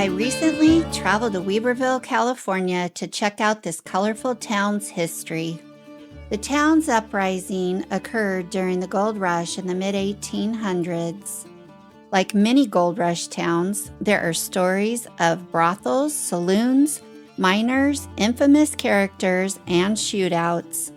I recently traveled to Weaverville, California to check out this colorful town's history. The town's uprising occurred during the gold rush in the mid-1800s. Like many gold rush towns, there are stories of brothels, saloons, miners, infamous characters, and shootouts.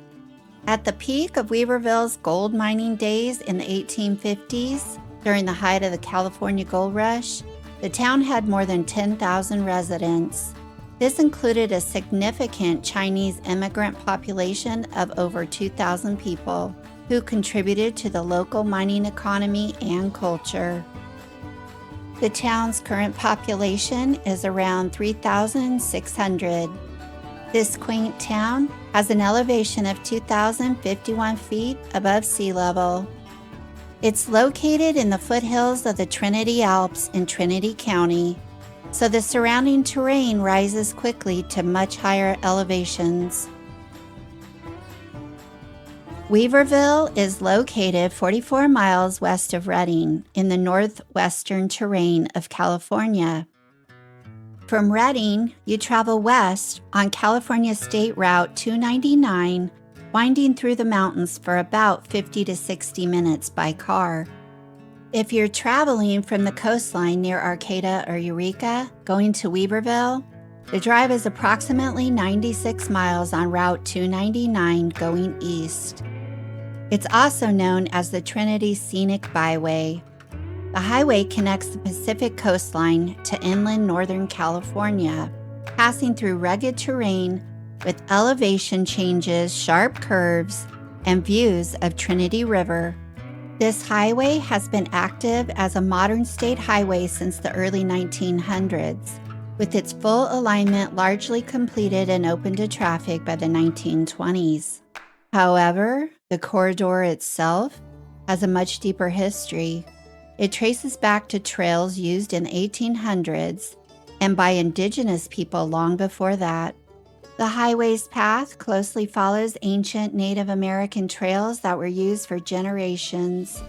At the peak of Weaverville's gold mining days in the 1850s, during the height of the California gold rush, the town had more than 10,000 residents. This included a significant Chinese immigrant population of over 2,000 people who contributed to the local mining economy and culture. The town's current population is around 3,600. This quaint town has an elevation of 2,051 feet above sea level. It's located in the foothills of the Trinity Alps in Trinity County, so the surrounding terrain rises quickly to much higher elevations. Weaverville is located 44 miles west of Redding in the northwestern terrain of California. From Redding, you travel west on California State Route 299, winding through the mountains for about 50 to 60 minutes by car. If you're traveling from the coastline near Arcata or Eureka, going to Weaverville, the drive is approximately 96 miles on Route 299 going east. It's also known as the Trinity Scenic Byway. The highway connects the Pacific coastline to inland Northern California, passing through rugged terrain with elevation changes, sharp curves, and views of Trinity River. This highway has been active as a modern state highway since the early 1900s, with its full alignment largely completed and open to traffic by the 1920s. However, the corridor itself has a much deeper history. It traces back to trails used in the 1800s and by indigenous people long before that. The highway's path closely follows ancient Native American trails that were used for generations,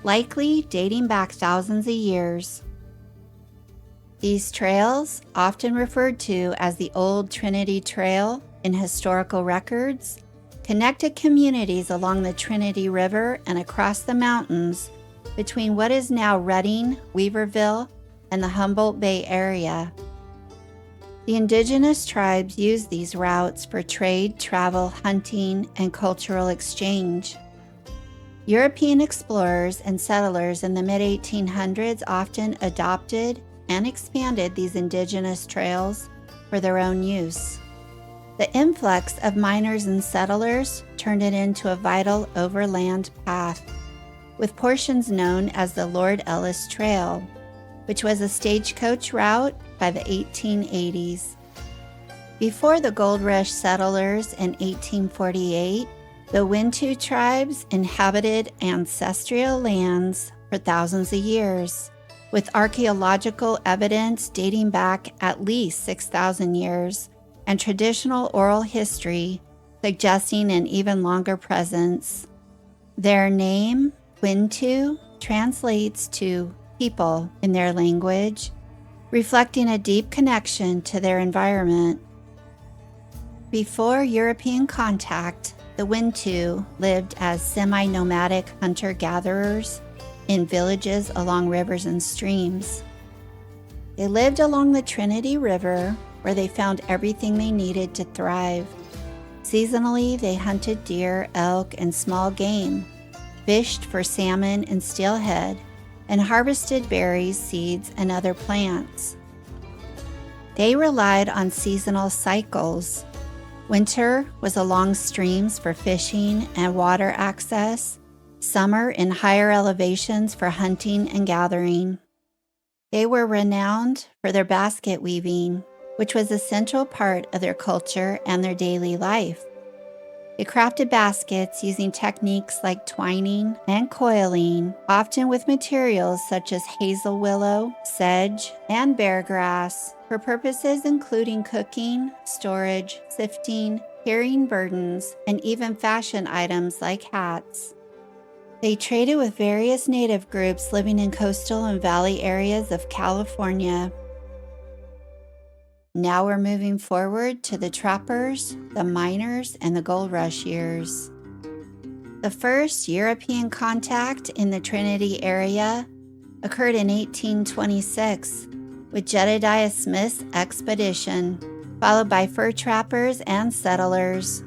likely dating back thousands of years. These trails, often referred to as the Old Trinity Trail in historical records, connected communities along the Trinity River and across the mountains between what is now Redding, Weaverville, and the Humboldt Bay area. The indigenous tribes used these routes for trade, travel, hunting, and cultural exchange. European explorers and settlers in the mid-1800s often adopted and expanded these indigenous trails for their own use. The influx of miners and settlers turned it into a vital overland path, with portions known as the Lord Ellis Trail, which was a stagecoach route by the 1880s. Before the Gold Rush settlers in 1848, the Wintu tribes inhabited ancestral lands for thousands of years, with archaeological evidence dating back at least 6,000 years and traditional oral history suggesting an even longer presence. Their name, Wintu, translates to people in their language, reflecting a deep connection to their environment. Before European contact, the Wintu lived as semi-nomadic hunter-gatherers in villages along rivers and streams. They lived along the Trinity River, where they found everything they needed to thrive. Seasonally, they hunted deer, elk, and small game, fished for salmon and steelhead, and harvested berries, seeds, and other plants. They relied on seasonal cycles. Winter was along streams for fishing and water access, summer in higher elevations for hunting and gathering. They were renowned for their basket weaving, which was a central part of their culture and their daily life. They crafted baskets using techniques like twining and coiling, often with materials such as hazel willow, sedge, and bear grass, for purposes including cooking, storage, sifting, carrying burdens, and even fashion items like hats. They traded with various native groups living in coastal and valley areas of California. Now we're moving forward to the trappers, the miners, and the gold rush years. The first European contact in the Trinity area occurred in 1826 with Jedediah Smith's expedition, followed by fur trappers and settlers.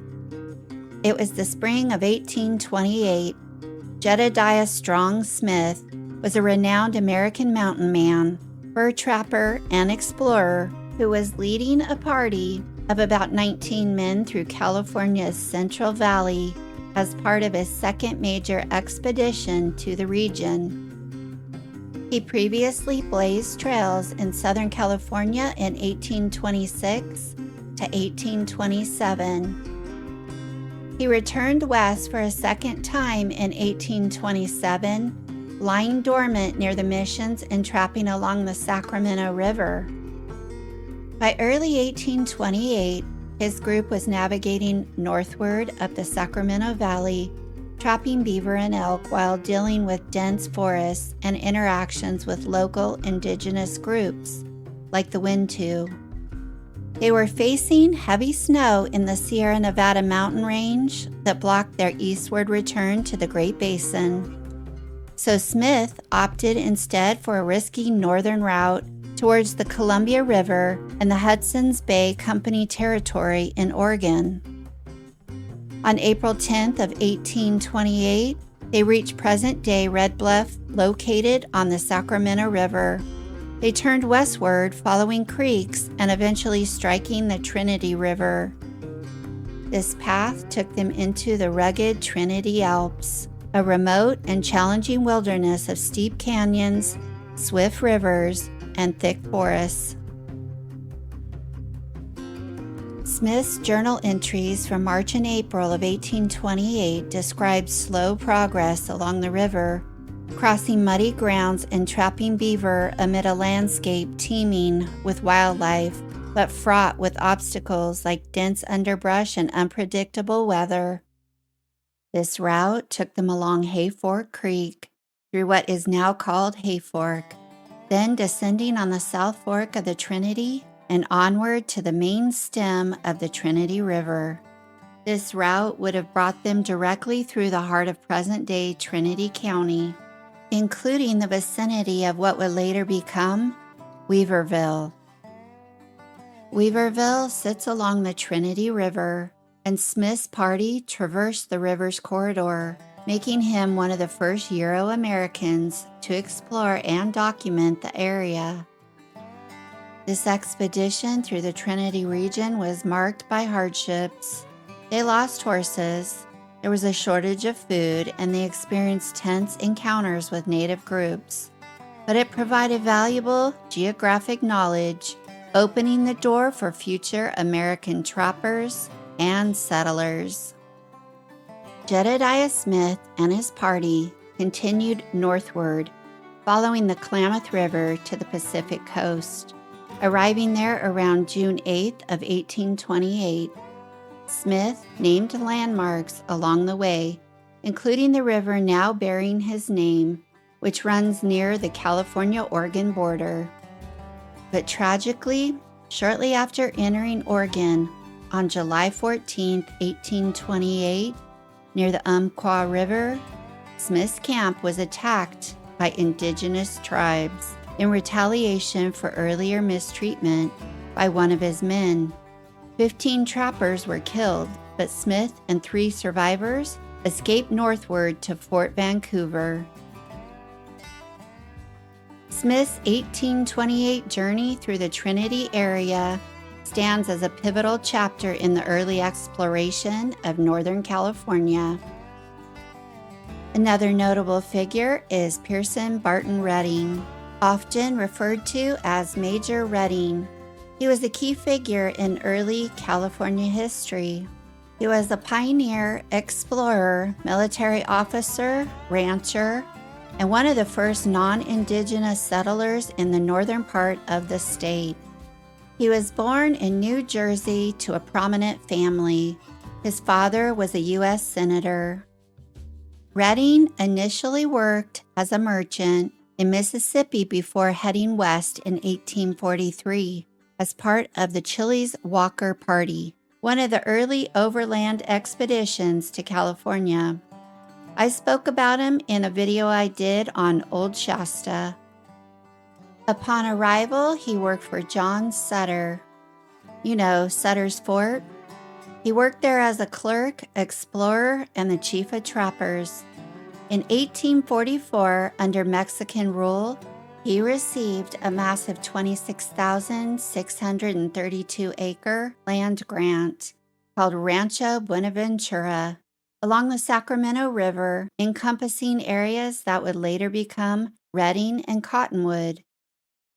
It was the spring of 1828. Jedediah Strong Smith was a renowned American mountain man, fur trapper, and explorer who was leading a party of about 19 men through California's Central Valley as part of his second major expedition to the region. He previously blazed trails in Southern California in 1826 to 1827. He returned west for a second time in 1827, lying dormant near the missions and trapping along the Sacramento River. By early 1828, his group was navigating northward up the Sacramento Valley, trapping beaver and elk while dealing with dense forests and interactions with local indigenous groups, like the Wintu. They were facing heavy snow in the Sierra Nevada mountain range that blocked their eastward return to the Great Basin. So Smith opted instead for a risky northern route towards the Columbia River and the Hudson's Bay Company territory in Oregon. On April 10th of 1828, they reached present-day Red Bluff, located on the Sacramento River. They turned westward, following creeks and eventually striking the Trinity River. This path took them into the rugged Trinity Alps, a remote and challenging wilderness of steep canyons, swift rivers, and thick forests. Smith's journal entries from March and April of 1828 describe slow progress along the river, crossing muddy grounds and trapping beaver amid a landscape teeming with wildlife, but fraught with obstacles like dense underbrush and unpredictable weather. This route took them along Hayfork Creek, through what is now called Hayfork, then descending on the South Fork of the Trinity and onward to the main stem of the Trinity River. This route would have brought them directly through the heart of present-day Trinity County, including the vicinity of what would later become Weaverville. Weaverville sits along the Trinity River, and Smith's party traversed the river's corridor, making him one of the first Euro-Americans to explore and document the area. This expedition through the Trinity region was marked by hardships. They lost horses, there was a shortage of food, and they experienced tense encounters with native groups. But it provided valuable geographic knowledge, opening the door for future American trappers and settlers. Jedediah Smith and his party continued northward, following the Klamath River to the Pacific coast. Arriving there around June 8th of 1828, Smith named landmarks along the way, including the river now bearing his name, which runs near the California-Oregon border. But tragically, shortly after entering Oregon on July 14, 1828, near the Umpqua River, Smith's camp was attacked by indigenous tribes in retaliation for earlier mistreatment by one of his men. 15 trappers were killed, but Smith and 3 survivors escaped northward to Fort Vancouver. Smith's 1828 journey through the Trinity area stands as a pivotal chapter in the early exploration of Northern California. Another notable figure is Pearson Barton Redding, often referred to as Major Redding. He was a key figure in early California history. He was a pioneer, explorer, military officer, rancher, and one of the first non-indigenous settlers in the northern part of the state. He was born in New Jersey to a prominent family. His father was a U.S. Senator. Redding initially worked as a merchant in Mississippi before heading west in 1843. as part of the Chili's Walker Party, one of the early overland expeditions to California. I spoke about him in a video I did on Old Shasta. Upon arrival, he worked for John Sutter. You know, Sutter's Fort? He worked there as a clerk, explorer, and the chief of trappers. In 1844, under Mexican rule, he received a massive 26,632-acre land grant called Rancho Buenaventura along the Sacramento River, encompassing areas that would later become Redding and Cottonwood.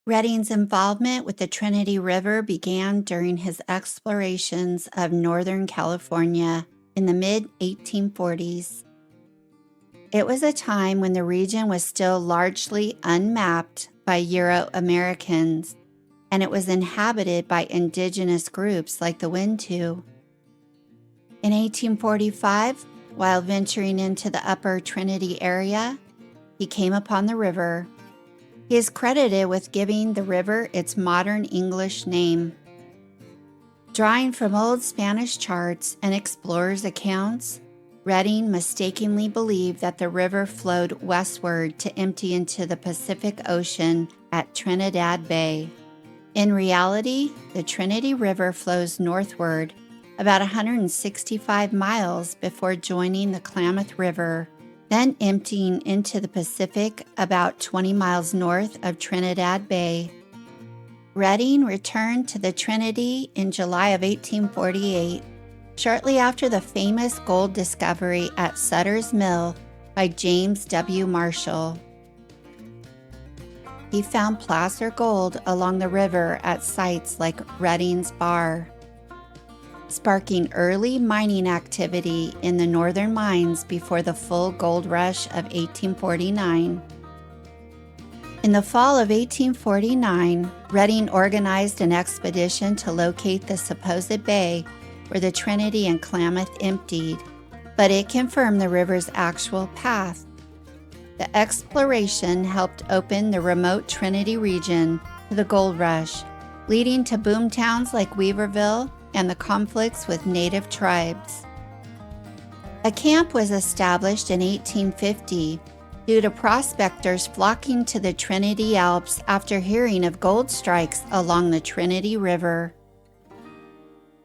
Redding's involvement with the Trinity River began during his explorations of Northern California in the mid-1840s. It was a time when the region was still largely unmapped by Euro-Americans, and it was inhabited by indigenous groups like the Wintu. In 1845, while venturing into the upper Trinity area, he came upon the river. He is credited with giving the river its modern English name. Drawing from old Spanish charts and explorers' accounts, Redding mistakenly believed that the river flowed westward to empty into the Pacific Ocean at Trinidad Bay. In reality, the Trinity River flows northward about 165 miles before joining the Klamath River, then emptying into the Pacific about 20 miles north of Trinidad Bay. Redding returned to the Trinity in July of 1848, shortly after the famous gold discovery at Sutter's Mill by James W. Marshall. He found placer gold along the river at sites like Redding's Bar, sparking early mining activity in the northern mines before the full gold rush of 1849. In the fall of 1849, Redding organized an expedition to locate the supposed bay where the Trinity and Klamath emptied, but it confirmed the river's actual path. The exploration helped open the remote Trinity region to the gold rush, leading to boom towns like Weaverville and the conflicts with native tribes. A camp was established in 1850 due to prospectors flocking to the Trinity Alps after hearing of gold strikes along the Trinity River.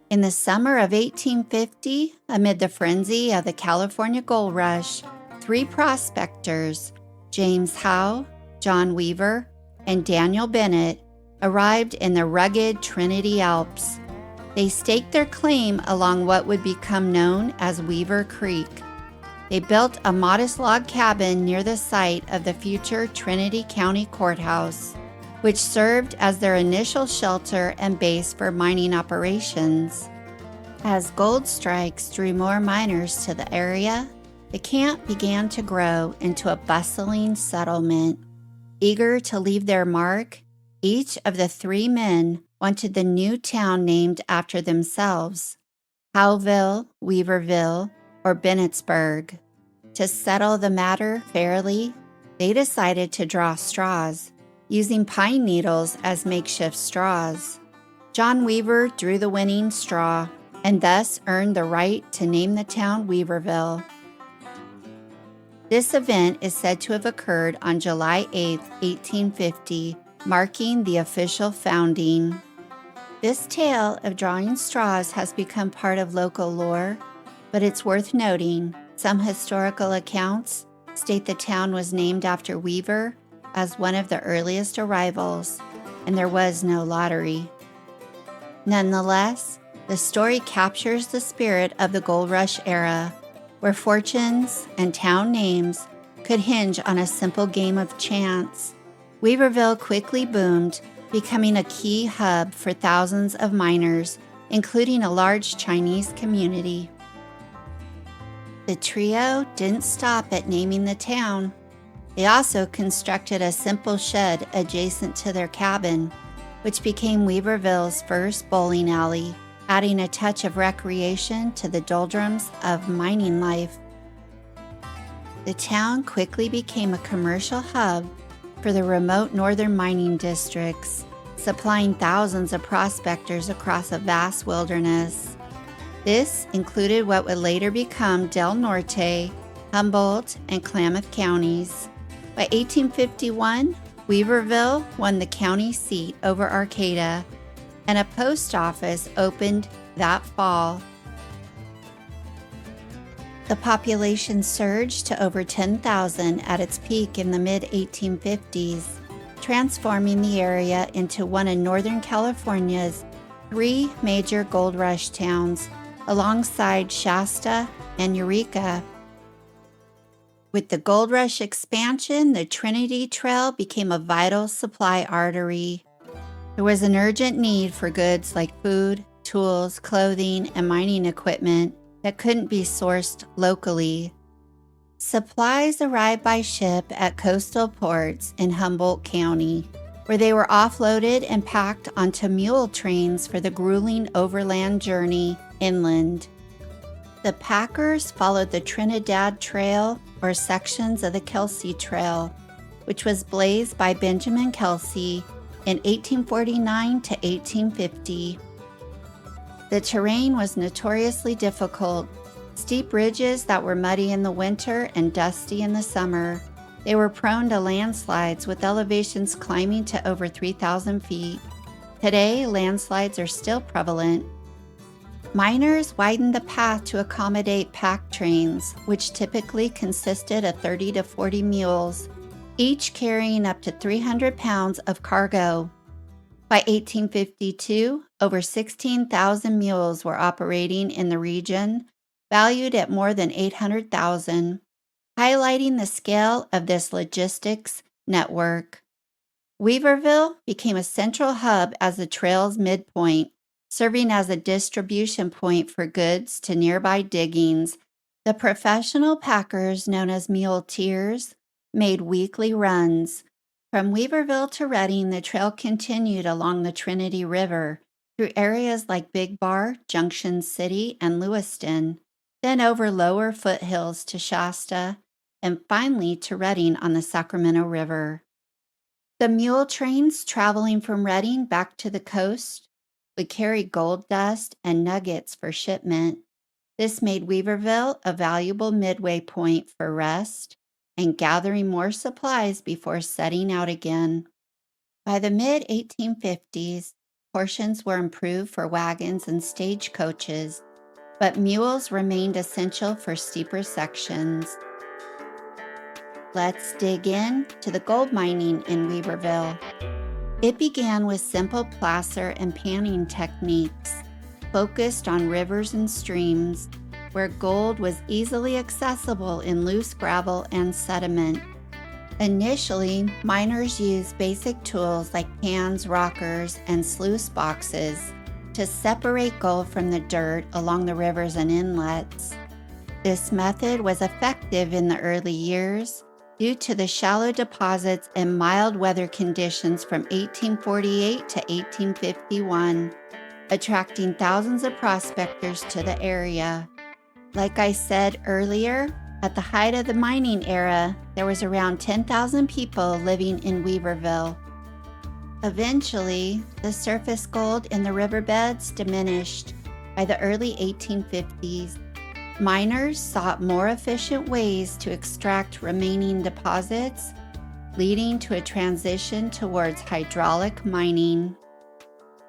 In the summer of 1850, amid the frenzy of the California gold rush, 3 prospectors, James Howe, John Weaver, and Daniel Bennett, arrived in the rugged Trinity Alps. They staked their claim along what would become known as Weaver Creek. They built a modest log cabin near the site of the future Trinity County Courthouse, which served as their initial shelter and base for mining operations. As gold strikes drew more miners to the area, the camp began to grow into a bustling settlement. Eager to leave their mark, each of the 3 men wanted the new town named after themselves, Howeville, Weaverville, or Bennettsburg. To settle the matter fairly, they decided to draw straws, using pine needles as makeshift straws. John Weaver drew the winning straw and thus earned the right to name the town Weaverville. This event is said to have occurred on July 8, 1850, marking the official founding. This tale of drawing straws has become part of local lore, but it's worth noting some historical accounts state the town was named after Weaver as one of the earliest arrivals, and there was no lottery. Nonetheless, the story captures the spirit of the gold rush era, where fortunes and town names could hinge on a simple game of chance. Weaverville quickly boomed, becoming a key hub for thousands of miners, including a large Chinese community. The trio didn't stop at naming the town. They also constructed a simple shed adjacent to their cabin, which became Weaverville's first bowling alley, adding a touch of recreation to the doldrums of mining life. The town quickly became a commercial hub for the remote northern mining districts, supplying thousands of prospectors across a vast wilderness. This included what would later become Del Norte, Humboldt, and Klamath counties. By 1851, Weaverville won the county seat over Arcata, and a post office opened that fall. The population surged to over 10,000 at its peak in the mid-1850s, transforming the area into one of Northern California's 3 major gold rush towns, alongside Shasta and Eureka. With the gold rush expansion, the Trinity Trail became a vital supply artery. There was an urgent need for goods like food, tools, clothing, and mining equipment that couldn't be sourced locally. Supplies arrived by ship at coastal ports in Humboldt County, where they were offloaded and packed onto mule trains for the grueling overland journey inland. The packers followed the Trinidad Trail or sections of the Kelsey Trail, which was blazed by Benjamin Kelsey in 1849 to 1850. The terrain was notoriously difficult, steep ridges that were muddy in the winter and dusty in the summer. They were prone to landslides with elevations climbing to over 3,000 feet. Today, landslides are still prevalent. Miners widened the path to accommodate pack trains, which typically consisted of 30 to 40 mules, each carrying up to 300 pounds of cargo. By 1852, over 16,000 mules were operating in the region, valued at more than $800,000, highlighting the scale of this logistics network. Weaverville became a central hub as the trail's midpoint, serving as a distribution point for goods to nearby diggings. The professional packers, known as muleteers, made weekly runs. From Weaverville to Redding, the trail continued along the Trinity River, through areas like Big Bar, Junction City, and Lewiston, then over lower foothills to Shasta, and finally to Redding on the Sacramento River. The mule trains traveling from Redding back to the coast would carry gold dust and nuggets for shipment. This made Weaverville a valuable midway point for rest and gathering more supplies before setting out again. By the mid-1850s, portions were improved for wagons and stagecoaches, but mules remained essential for steeper sections. Let's dig in to the gold mining in Weaverville. It began with simple placer and panning techniques, focused on rivers and streams, where gold was easily accessible in loose gravel and sediment. Initially, miners used basic tools like pans, rockers, and sluice boxes to separate gold from the dirt along the rivers and inlets. This method was effective in the early years due to the shallow deposits and mild weather conditions from 1848 to 1851, attracting thousands of prospectors to the area. Like I said earlier, at the height of the mining era, there was around 10,000 people living in Weaverville. Eventually, the surface gold in the riverbeds diminished. By the early 1850s, miners sought more efficient ways to extract remaining deposits, leading to a transition towards hydraulic mining.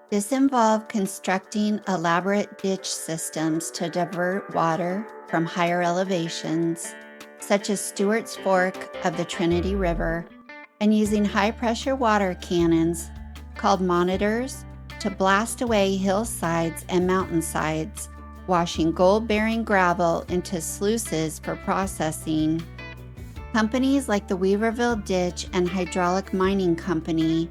This involved constructing elaborate ditch systems to divert water from higher elevations, such as Stewart's Fork of the Trinity River, and using high-pressure water cannons, called monitors, to blast away hillsides and mountainsides, washing gold-bearing gravel into sluices for processing. Companies like the Weaverville Ditch and Hydraulic Mining Company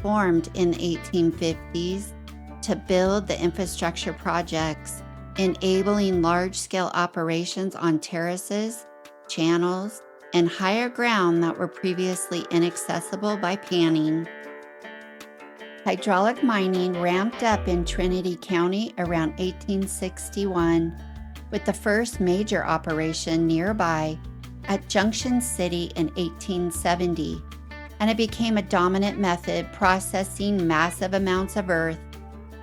formed in the 1850s to build the infrastructure projects, enabling large-scale operations on terraces, channels, and higher ground that were previously inaccessible by panning. Hydraulic mining ramped up in Trinity County around 1861, with the first major operation nearby at Junction City in 1870. and it became a dominant method processing massive amounts of earth,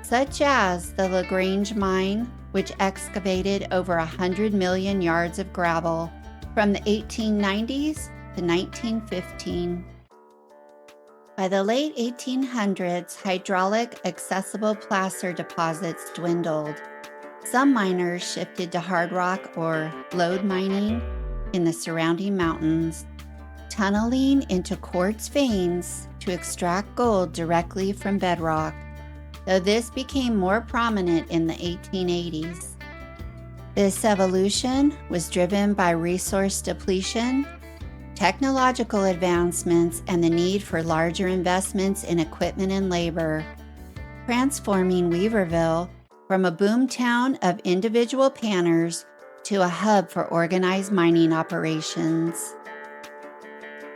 such as the LaGrange mine, which excavated over 100 million yards of gravel from the 1890s to 1915. By the late 1800s, hydraulic accessible placer deposits dwindled. Some miners shifted to hard rock or lode mining in the surrounding mountains, tunneling into quartz veins to extract gold directly from bedrock, though this became more prominent in the 1880s. This evolution was driven by resource depletion, technological advancements, and the need for larger investments in equipment and labor, transforming Weaverville from a boom town of individual panners to a hub for organized mining operations.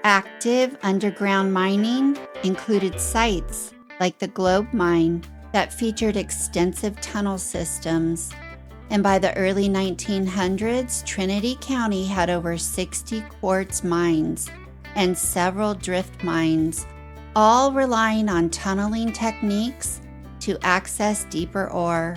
Active underground mining included sites like the Globe Mine that featured extensive tunnel systems, and by the early 1900s, Trinity County had over 60 quartz mines and several drift mines, all relying on tunneling techniques to access deeper ore.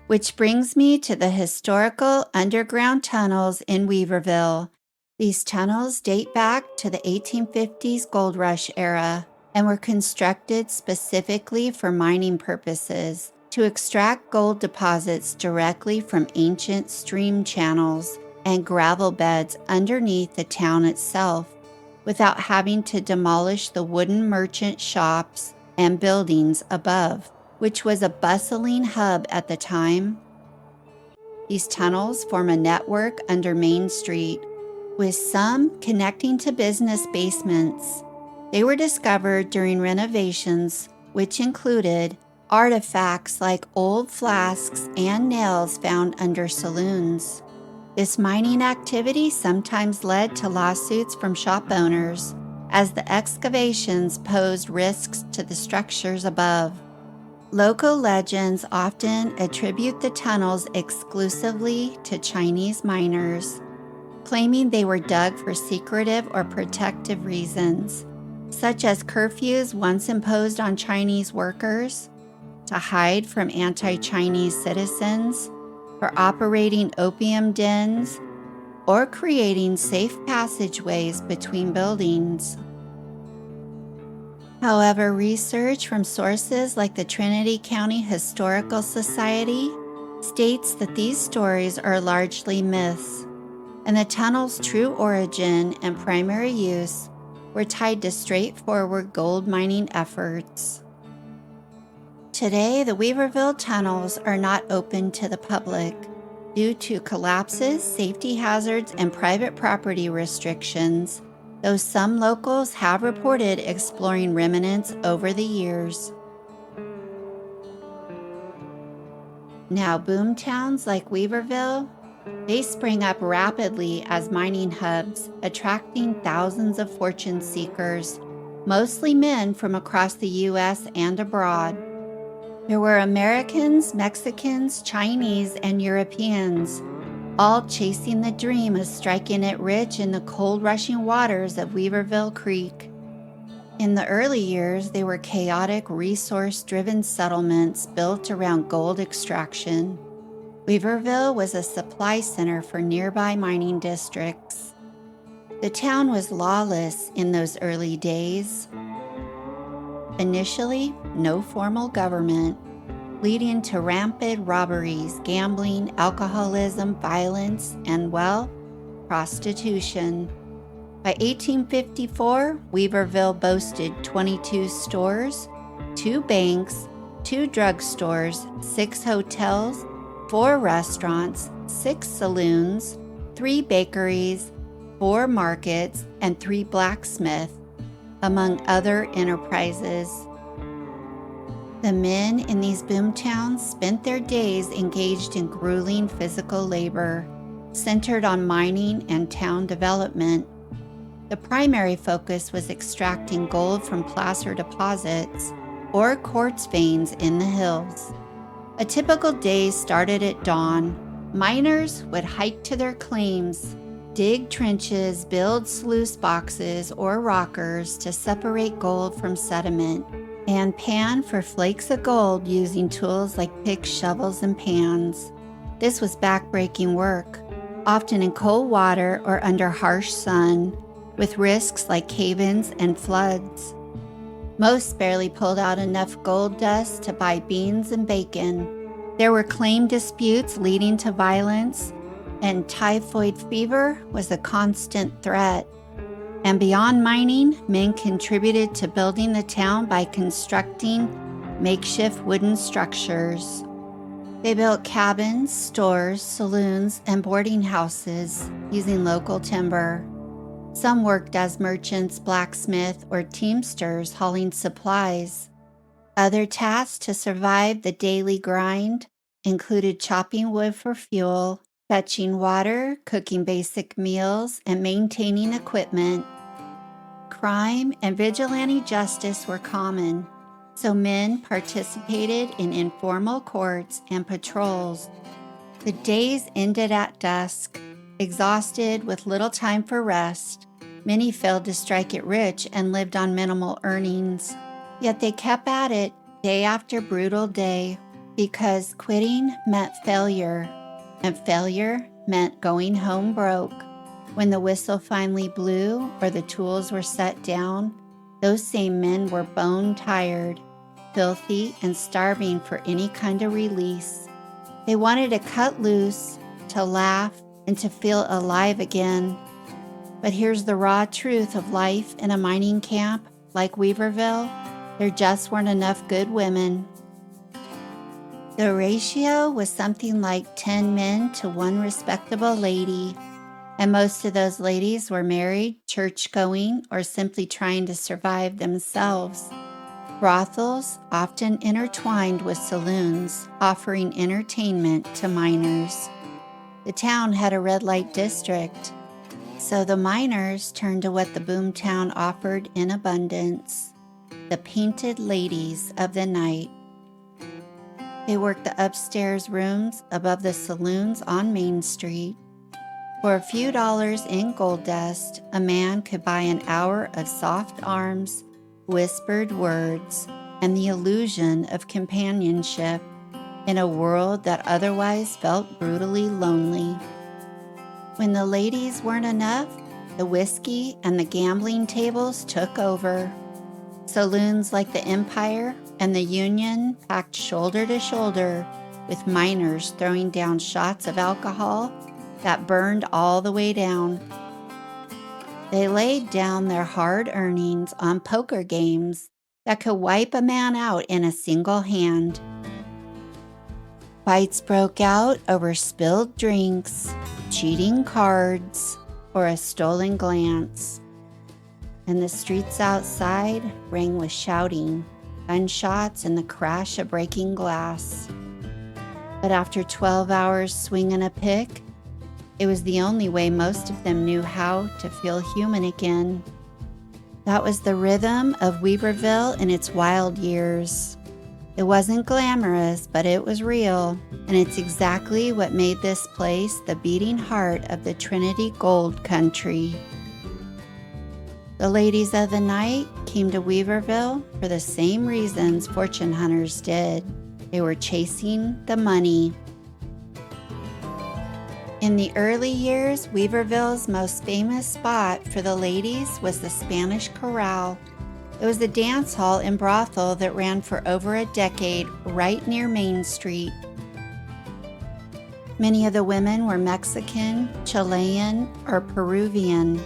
Which brings me to the historical underground tunnels in Weaverville. These tunnels date back to the 1850s gold rush era and were constructed specifically for mining purposes, to extract gold deposits directly from ancient stream channels and gravel beds underneath the town itself, without having to demolish the wooden merchant shops and buildings above, which was a bustling hub at the time. These tunnels form a network under Main Street, with some connecting to business basements. They were discovered during renovations, which included artifacts like old flasks and nails found under saloons. This mining activity sometimes led to lawsuits from shop owners, as the excavations posed risks to the structures above. Local legends often attribute the tunnels exclusively to Chinese miners, claiming they were dug for secretive or protective reasons, such as curfews once imposed on Chinese workers, to hide from anti-Chinese citizens, for operating opium dens, or creating safe passageways between buildings. However, research from sources like the Trinity County Historical Society states that these stories are largely myths, and the tunnel's true origin and primary use were tied to straightforward gold mining efforts. Today, the Weaverville tunnels are not open to the public due to collapses, safety hazards, and private property restrictions, though some locals have reported exploring remnants over the years. Now, boom towns like Weaverville, they spring up rapidly as mining hubs, attracting thousands of fortune seekers, mostly men from across the U.S. and abroad. There were Americans, Mexicans, Chinese, and Europeans, all chasing the dream of striking it rich in the cold rushing waters of Weaverville Creek. In the early years, they were chaotic, resource-driven settlements built around gold extraction. Weaverville was a supply center for nearby mining districts. The town was lawless in those early days. Initially, no formal government, leading to rampant robberies, gambling, alcoholism, violence, and, well, prostitution. By 1854, Weaverville boasted 22 stores, 2 banks, 2 drugstores, 6 hotels, 4 restaurants, 6 saloons, 3 bakeries, 4 markets, and 3 blacksmiths, among other enterprises. The men in these boomtowns spent their days engaged in grueling physical labor, centered on mining and town development. The primary focus was extracting gold from placer deposits or quartz veins in the hills. A typical day started at dawn. Miners would hike to their claims, dig trenches, build sluice boxes or rockers to separate gold from sediment, and pan for flakes of gold using tools like picks, shovels, and pans. This was backbreaking work, often in cold water or under harsh sun, with risks like cave-ins and floods. Most barely pulled out enough gold dust to buy beans and bacon. There were claim disputes leading to violence, and typhoid fever was a constant threat. And beyond mining, men contributed to building the town by constructing makeshift wooden structures. They built cabins, stores, saloons, and boarding houses using local timber. Some worked as merchants, blacksmiths, or teamsters hauling supplies. Other tasks to survive the daily grind included chopping wood for fuel, fetching water, cooking basic meals, and maintaining equipment. Crime and vigilante justice were common, so men participated in informal courts and patrols. The days ended at dusk. Exhausted with little time for rest, many failed to strike it rich and lived on minimal earnings. Yet they kept at it day after brutal day, because quitting meant failure, and failure meant going home broke. When the whistle finally blew or the tools were set down, those same men were bone tired, filthy, and starving for any kind of release. They wanted to cut loose, to laugh, and to feel alive again. But here's the raw truth of life in a mining camp like Weaverville: there just weren't enough good women. The ratio was something like 10 men to 1 respectable lady, and most of those ladies were married, church-going, or simply trying to survive themselves. Brothels often intertwined with saloons, offering entertainment to miners. The town had a red light district, so the miners turned to what the boomtown offered in abundance: the painted ladies of the night. They worked the upstairs rooms above the saloons on Main Street. For a few dollars in gold dust, a man could buy an hour of soft arms, whispered words, and the illusion of companionship in a world that otherwise felt brutally lonely. When the ladies weren't enough, the whiskey and the gambling tables took over. Saloons like the Empire and the Union packed shoulder to shoulder with miners throwing down shots of alcohol that burned all the way down. They laid down their hard earnings on poker games that could wipe a man out in a single hand. Fights broke out over spilled drinks, cheating cards, or a stolen glance. And the streets outside rang with shouting, gunshots, and the crash of breaking glass. But after 12 hours swinging a pick, it was the only way most of them knew how to feel human again. That was the rhythm of Weaverville in its wild years. It wasn't glamorous, but it was real, and it's exactly what made this place the beating heart of the Trinity gold country. The ladies of the night came to Weaverville for the same reasons fortune hunters did. They were chasing the money. In the early years, Weaverville's most famous spot for the ladies was the Spanish Corral. It was a dance hall and brothel that ran for over a decade right near Main Street. Many of the women were Mexican, Chilean, or Peruvian.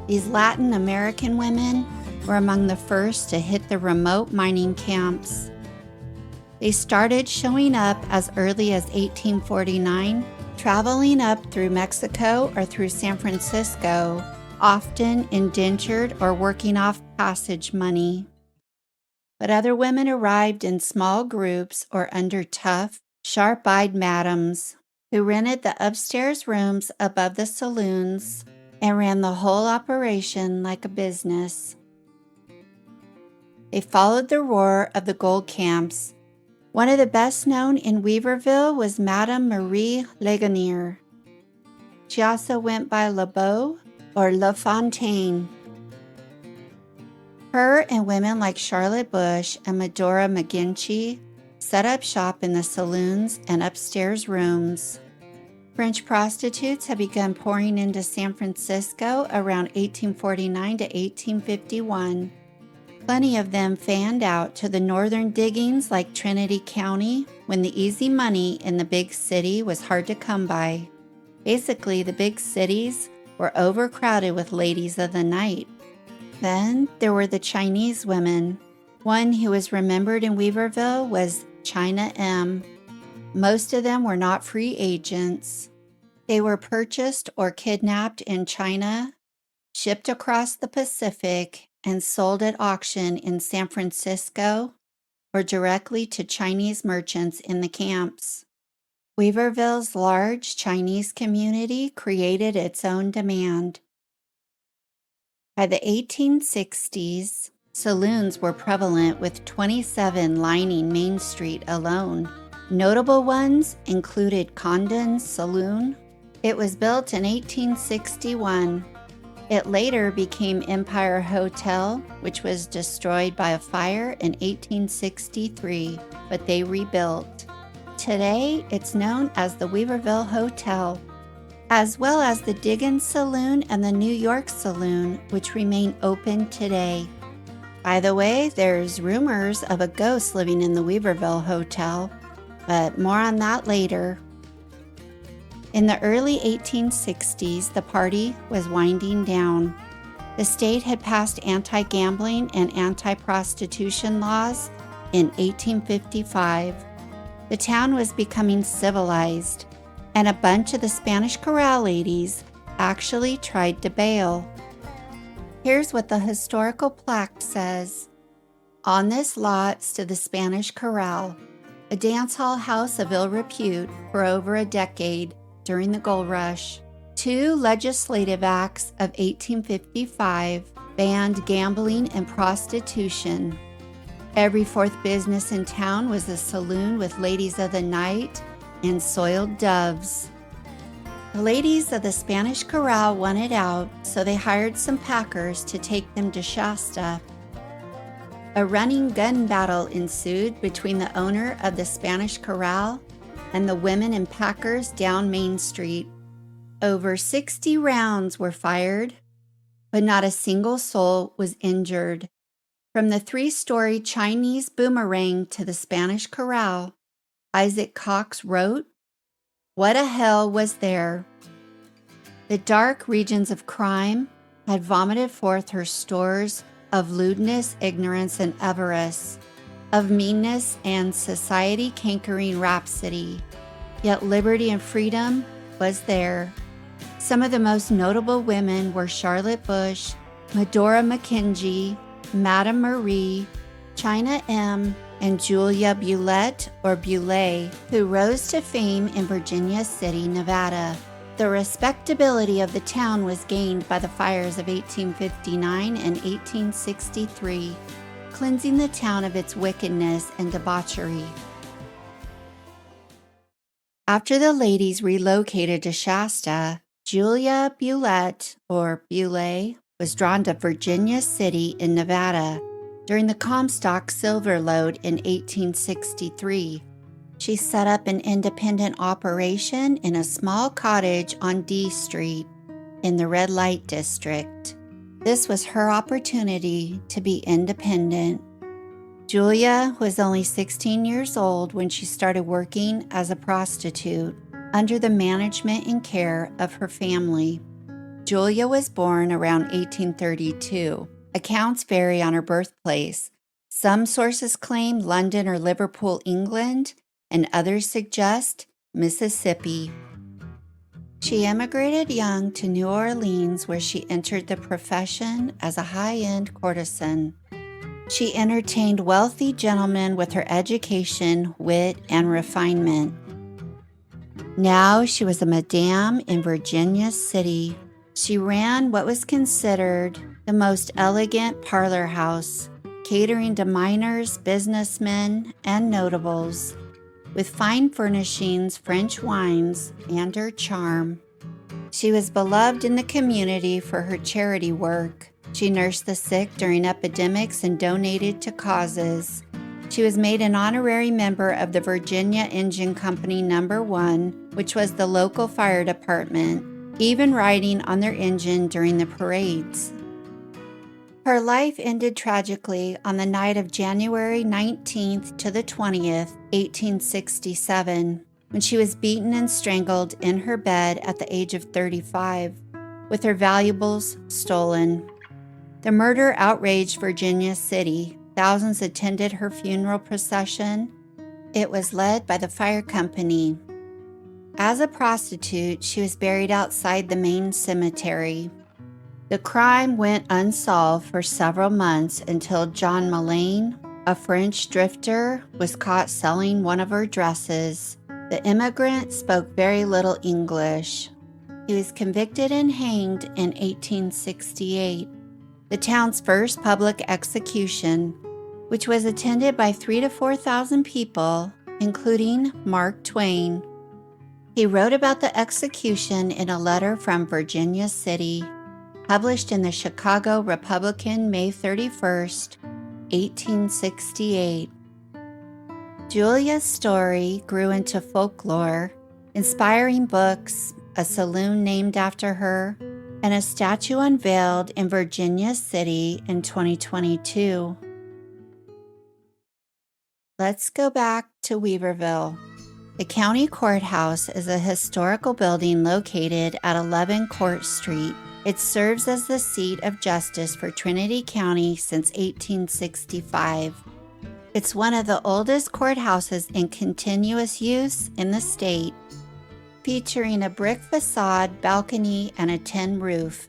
These Latin American women were among the first to hit the remote mining camps. They started showing up as early as 1849, traveling up through Mexico or through San Francisco, often indentured or working off passage money. But other women arrived in small groups or under tough, sharp-eyed madams who rented the upstairs rooms above the saloons and ran the whole operation like a business. They followed the roar of the gold camps. One of the best known in Weaverville was Madame Marie Legonier. She also went by Le Beau or La Fontaine. Her and women like Charlotte Bush and Medora McGinty set up shop in the saloons and upstairs rooms. French prostitutes had begun pouring into San Francisco around 1849 to 1851. Plenty of them fanned out to the northern diggings like Trinity County when the easy money in the big city was hard to come by. Basically, the big cities were overcrowded with ladies of the night. Then there were the Chinese women. One who was remembered in Weaverville was China M. Most of them were not free agents. They were purchased or kidnapped in China, shipped across the Pacific, and sold at auction in San Francisco or directly to Chinese merchants in the camps. Weaverville's large Chinese community created its own demand. By the 1860s, saloons were prevalent with 27 lining Main Street alone. Notable ones included Condon's Saloon. It was built in 1861. It later became Empire Hotel, which was destroyed by a fire in 1863, but they rebuilt. Today, it's known as the Weaverville Hotel, as well as the Diggins Saloon and the New York Saloon, which remain open today. By the way, there's rumors of a ghost living in the Weaverville Hotel, but more on that later. In the early 1860s, the party was winding down. The state had passed anti-gambling and anti-prostitution laws in 1855. The town was becoming civilized, and a bunch of the Spanish Corral ladies actually tried to bail. Here's what the historical plaque says. On this lot stood the Spanish Corral, a dance hall house of ill repute for over a decade during the gold rush. 2 legislative acts of 1855 banned gambling and prostitution. Every 4th business in town was a saloon with ladies of the night and soiled doves. The ladies of the Spanish Corral wanted out, so they hired some packers to take them to Shasta. A running gun battle ensued between the owner of the Spanish Corral and the women and packers down Main Street. Over 60 rounds were fired, but not a single soul was injured. From the 3-story Chinese boomerang to the Spanish Corral, Isaac Cox wrote, "What a hell was there?" The dark regions of crime had vomited forth her stores of lewdness, ignorance, and avarice, of meanness and society-cankering rhapsody. Yet liberty and freedom was there. Some of the most notable women were Charlotte Bush, Medora McGinty, Madame Marie, China M., and Julia Bulette or Boulet, who rose to fame in Virginia City, Nevada. The respectability of the town was gained by the fires of 1859 and 1863, cleansing the town of its wickedness and debauchery. After the ladies relocated to Shasta, Julia Bulette or Boulet was drawn to Virginia City in Nevada during the Comstock silver lode in 1863. She set up an independent operation in a small cottage on D Street in the red light district. This was her opportunity to be independent. Julia was only 16 years old when she started working as a prostitute under the management and care of her family. Julia was born around 1832. Accounts vary on her birthplace. Some sources claim London or Liverpool, England, and others suggest Mississippi. She emigrated young to New Orleans, where she entered the profession as a high-end courtesan. She entertained wealthy gentlemen with her education, wit, and refinement. Now she was a madame in Virginia City. She ran what was considered the most elegant parlor house, catering to miners, businessmen, and notables, with fine furnishings, French wines, and her charm. She was beloved in the community for her charity work. She nursed the sick during epidemics and donated to causes. She was made an honorary member of the Virginia Engine Company No. 1, which was the local fire department, even riding on their engine during the parades. Her life ended tragically on the night of January 19th to the 20th, 1867, when she was beaten and strangled in her bed at the age of 35, with her valuables stolen. The murder outraged Virginia City. Thousands attended her funeral procession. It was led by the fire company. As a prostitute, she was buried outside the main cemetery. The crime went unsolved for several months until John Mullane, a French drifter, was caught selling one of her dresses. The immigrant spoke very little English. He was convicted and hanged in 1868. The town's first public execution, which was attended by 3,000 to 4,000 people, including Mark Twain. He wrote about the execution in a letter from Virginia City, published in the Chicago Republican May 31st, 1868. Julia's story grew into folklore, inspiring books, a saloon named after her, and a statue unveiled in Virginia City in 2022. Let's go back to Weaverville. The county courthouse is a historical building located at 11 Court Street. It serves as the seat of justice for Trinity County since 1865. It's one of the oldest courthouses in continuous use in the state, featuring a brick facade, balcony, and a tin roof.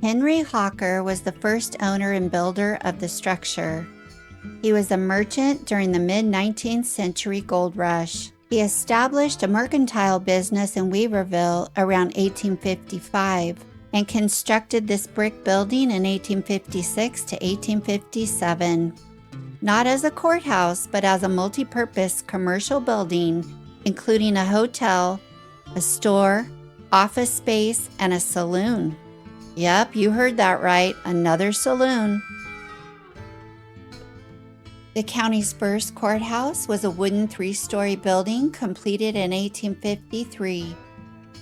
Henry Hawker was the first owner and builder of the structure. He was a merchant during the mid-19th century gold rush. He established a mercantile business in Weaverville around 1855 and constructed this brick building in 1856 to 1857, not as a courthouse, but as a multi-purpose commercial building, including a hotel, a store, office space, and a saloon. Yep, you heard that right, another saloon. The county's first courthouse was a wooden 3-story building completed in 1853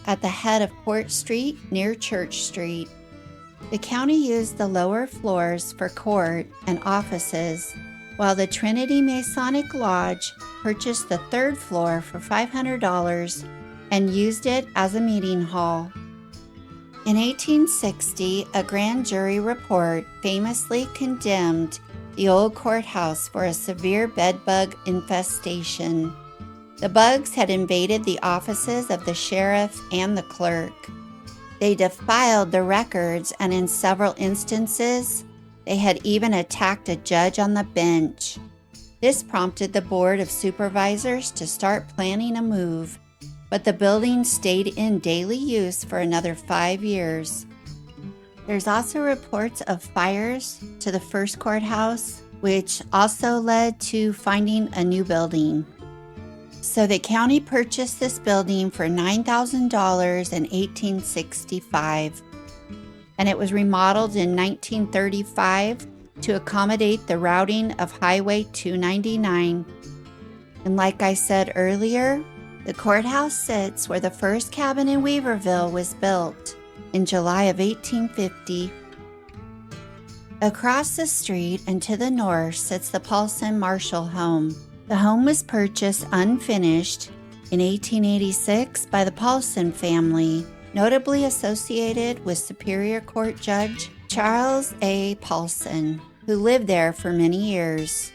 at the head of Court Street near Church Street. The county used the lower floors for court and offices, while the Trinity Masonic Lodge purchased the 3rd floor for $500 and used it as a meeting hall. In 1860, a grand jury report famously condemned the old courthouse for a severe bedbug infestation. The bugs had invaded the offices of the sheriff and the clerk. They defiled the records, and in several instances, they had even attacked a judge on the bench. This prompted the Board of Supervisors to start planning a move, but the building stayed in daily use for another 5 years. There's also reports of fires to the first courthouse, which also led to finding a new building. So the county purchased this building for $9,000 in 1865, and it was remodeled in 1935 to accommodate the routing of Highway 299. And like I said earlier, the courthouse sits where the first cabin in Weaverville was built in July of 1850. Across the street and to the north sits the Paulson Marshall home. The home was purchased unfinished in 1886 by the Paulson family, notably associated with Superior Court Judge Charles A. Paulson, who lived there for many years.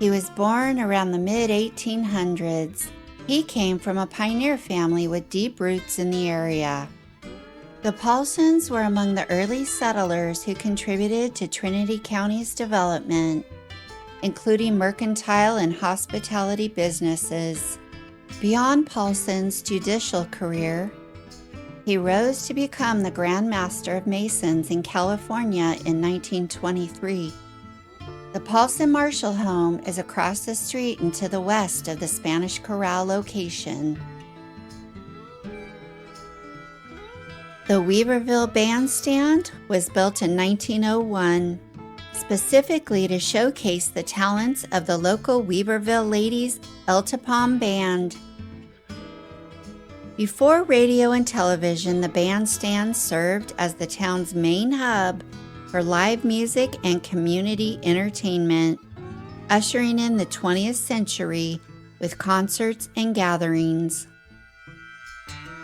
He was born around the mid-1800s. He came from a pioneer family with deep roots in the area. The Paulsons were among the early settlers who contributed to Trinity County's development, including mercantile and hospitality businesses. Beyond Paulson's judicial career, he rose to become the Grand Master of Masons in California in 1923. The Paulson Marshall home is across the street and to the west of the Spanish Corral location. The Weaverville Bandstand was built in 1901, specifically to showcase the talents of the local Weaverville Ladies Eltapam Band. Before radio and television, the bandstand served as the town's main hub for live music and community entertainment, ushering in the 20th century with concerts and gatherings.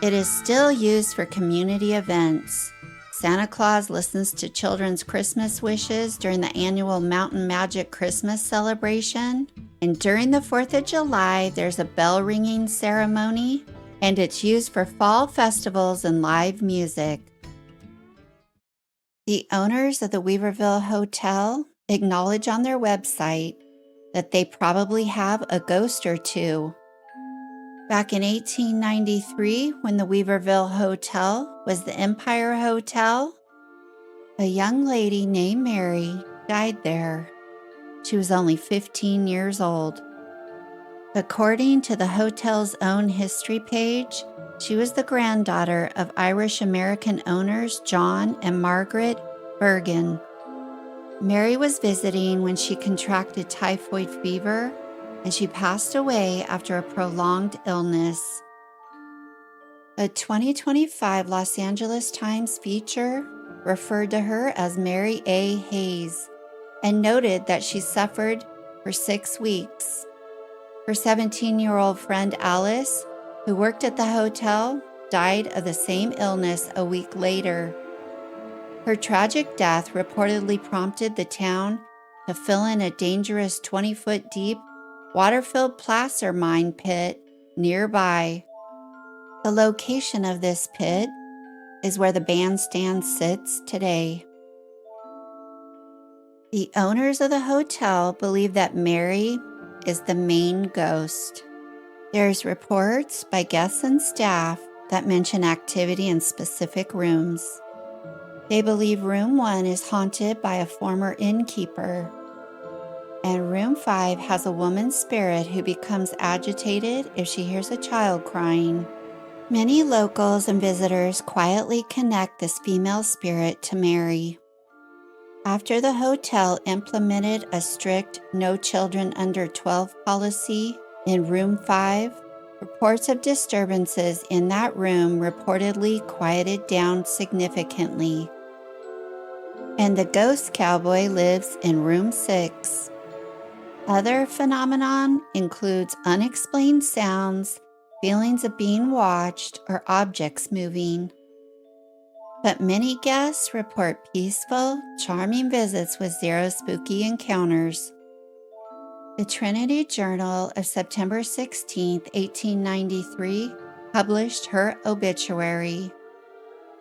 It is still used for community events. Santa Claus listens to children's Christmas wishes during the annual Mountain Magic Christmas celebration, and during the 4th of July, there's a bell ringing ceremony, and it's used for fall festivals and live music. The owners of the Weaverville Hotel acknowledge on their website that they probably have a ghost or two. Back in 1893, when the Weaverville Hotel was the Empire Hotel, a young lady named Mary died there. She was only 15 years old. According to the hotel's own history page, she was the granddaughter of Irish-American owners John and Margaret Bergen. Mary was visiting when she contracted typhoid fever, and she passed away after a prolonged illness. A 2025 Los Angeles Times feature referred to her as Mary A. Hayes and noted that she suffered for 6 weeks. Her 17-year-old friend Alice, who worked at the hotel, died of the same illness a week later. Her tragic death reportedly prompted the town to fill in a dangerous 20-foot deep, water-filled placer mine pit nearby. The location of this pit is where the bandstand sits today. The owners of the hotel believe that Mary is the main ghost. There's reports by guests and staff that mention activity in specific rooms. They believe room 1 is haunted by a former innkeeper, and room 5 has a woman's spirit who becomes agitated if she hears a child crying. Many locals and visitors quietly connect this female spirit to Mary. After the hotel implemented a strict no children under 12 policy in room 5, reports of disturbances in that room reportedly quieted down significantly. And the ghost cowboy lives in room 6. Other phenomenon includes unexplained sounds, feelings of being watched, or objects moving. But many guests report peaceful, charming visits with zero spooky encounters. The Trinity Journal of September 16, 1893, published her obituary.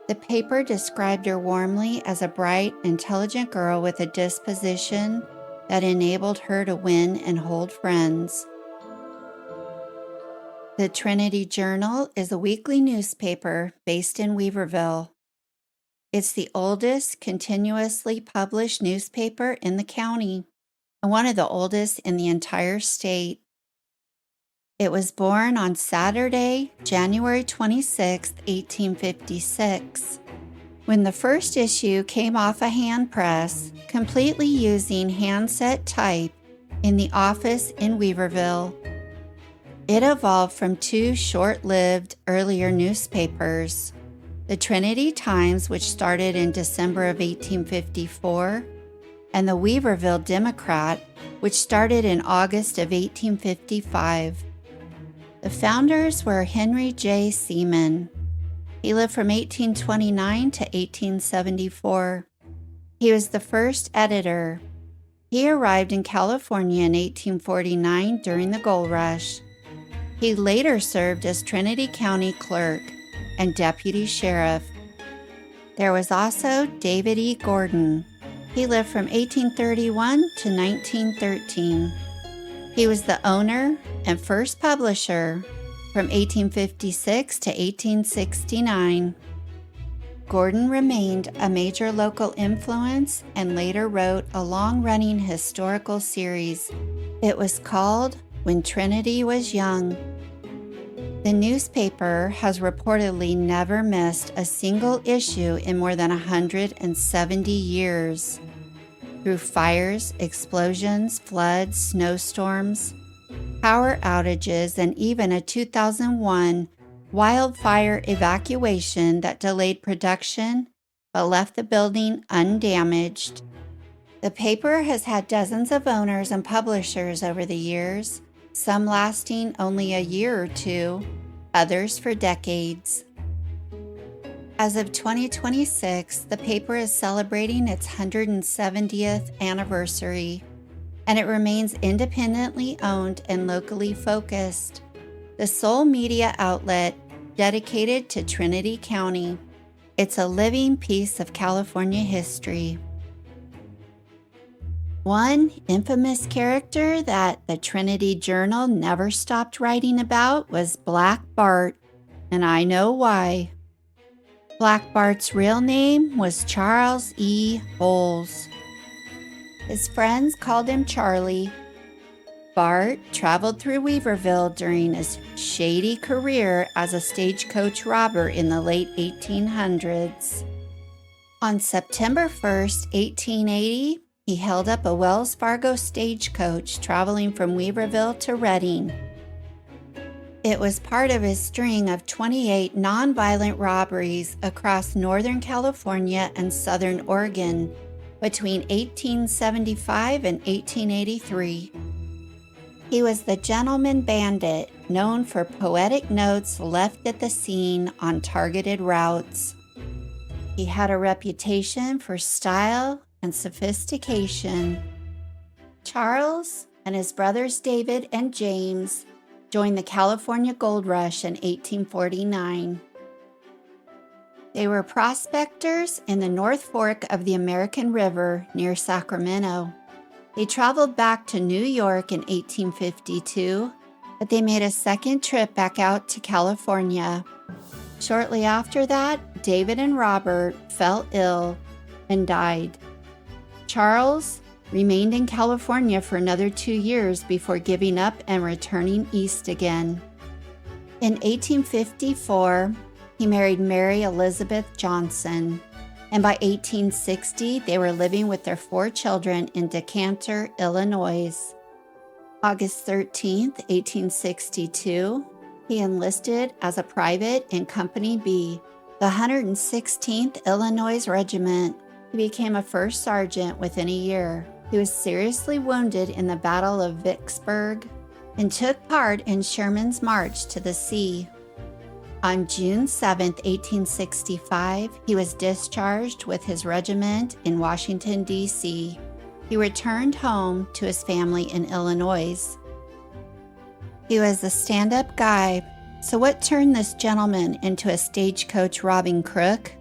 The paper described her warmly as a bright, intelligent girl with a disposition that enabled her to win and hold friends. The Trinity Journal is a weekly newspaper based in Weaverville. It's the oldest continuously published newspaper in the county, and one of the oldest in the entire state. It was born on Saturday, January 26, 1856, when the first issue came off a hand press, completely using handset type in the office in Weaverville. It evolved from 2 short-lived earlier newspapers. The Trinity Times, which started in December of 1854, and the Weaverville Democrat, which started in August of 1855. The founders were Henry J. Seaman. He lived from 1829 to 1874. He was the first editor. He arrived in California in 1849 during the gold rush. He later served as Trinity County Clerk and Deputy Sheriff. There was also David E. Gordon. He lived from 1831 to 1913. He was the owner and first publisher from 1856 to 1869. Gordon remained a major local influence and later wrote a long-running historical series. It was called When Trinity Was Young. The newspaper has reportedly never missed a single issue in more than 170 years. Through fires, explosions, floods, snowstorms, power outages, and even a 2001 wildfire evacuation that delayed production but left the building undamaged. The paper has had dozens of owners and publishers over the years, some lasting only a year or two, others for decades. As of 2026, the paper is celebrating its 170th anniversary, and it remains independently owned and locally focused, the sole media outlet dedicated to Trinity County. It's a living piece of California history. One infamous character that the Trinity Journal never stopped writing about was Black Bart, and I know why. Black Bart's real name was Charles E. Bowles. His friends called him Charlie. Bart traveled through Weaverville during his shady career as a stagecoach robber in the late 1800s. On September 1st, 1880, he held up a Wells Fargo stagecoach traveling from Weaverville to Redding. It was part of his string of 28 nonviolent robberies across Northern California and Southern Oregon between 1875 and 1883. He was the gentleman bandit, known for poetic notes left at the scene on targeted routes. He had a reputation for style and sophistication. Charles and his brothers David and James joined the California Gold Rush in 1849. They were prospectors in the North Fork of the American River near Sacramento. They traveled back to New York in 1852, but they made a second trip back out to California. Shortly after that, David and Robert fell ill and died. Charles remained in California for another 2 years before giving up and returning east again. In 1854, he married Mary Elizabeth Johnson, and by 1860, they were living with their 4 children in Decanter, Illinois. August 13, 1862, he enlisted as a private in Company B, the 116th Illinois Regiment. He became a first sergeant within a year. He was seriously wounded in the Battle of Vicksburg and took part in Sherman's march to the sea. On June 7, 1865, he was discharged with his regiment in Washington, D.C. He returned home to his family in Illinois. He was a stand-up guy, so what turned this gentleman into a stagecoach robbing crook?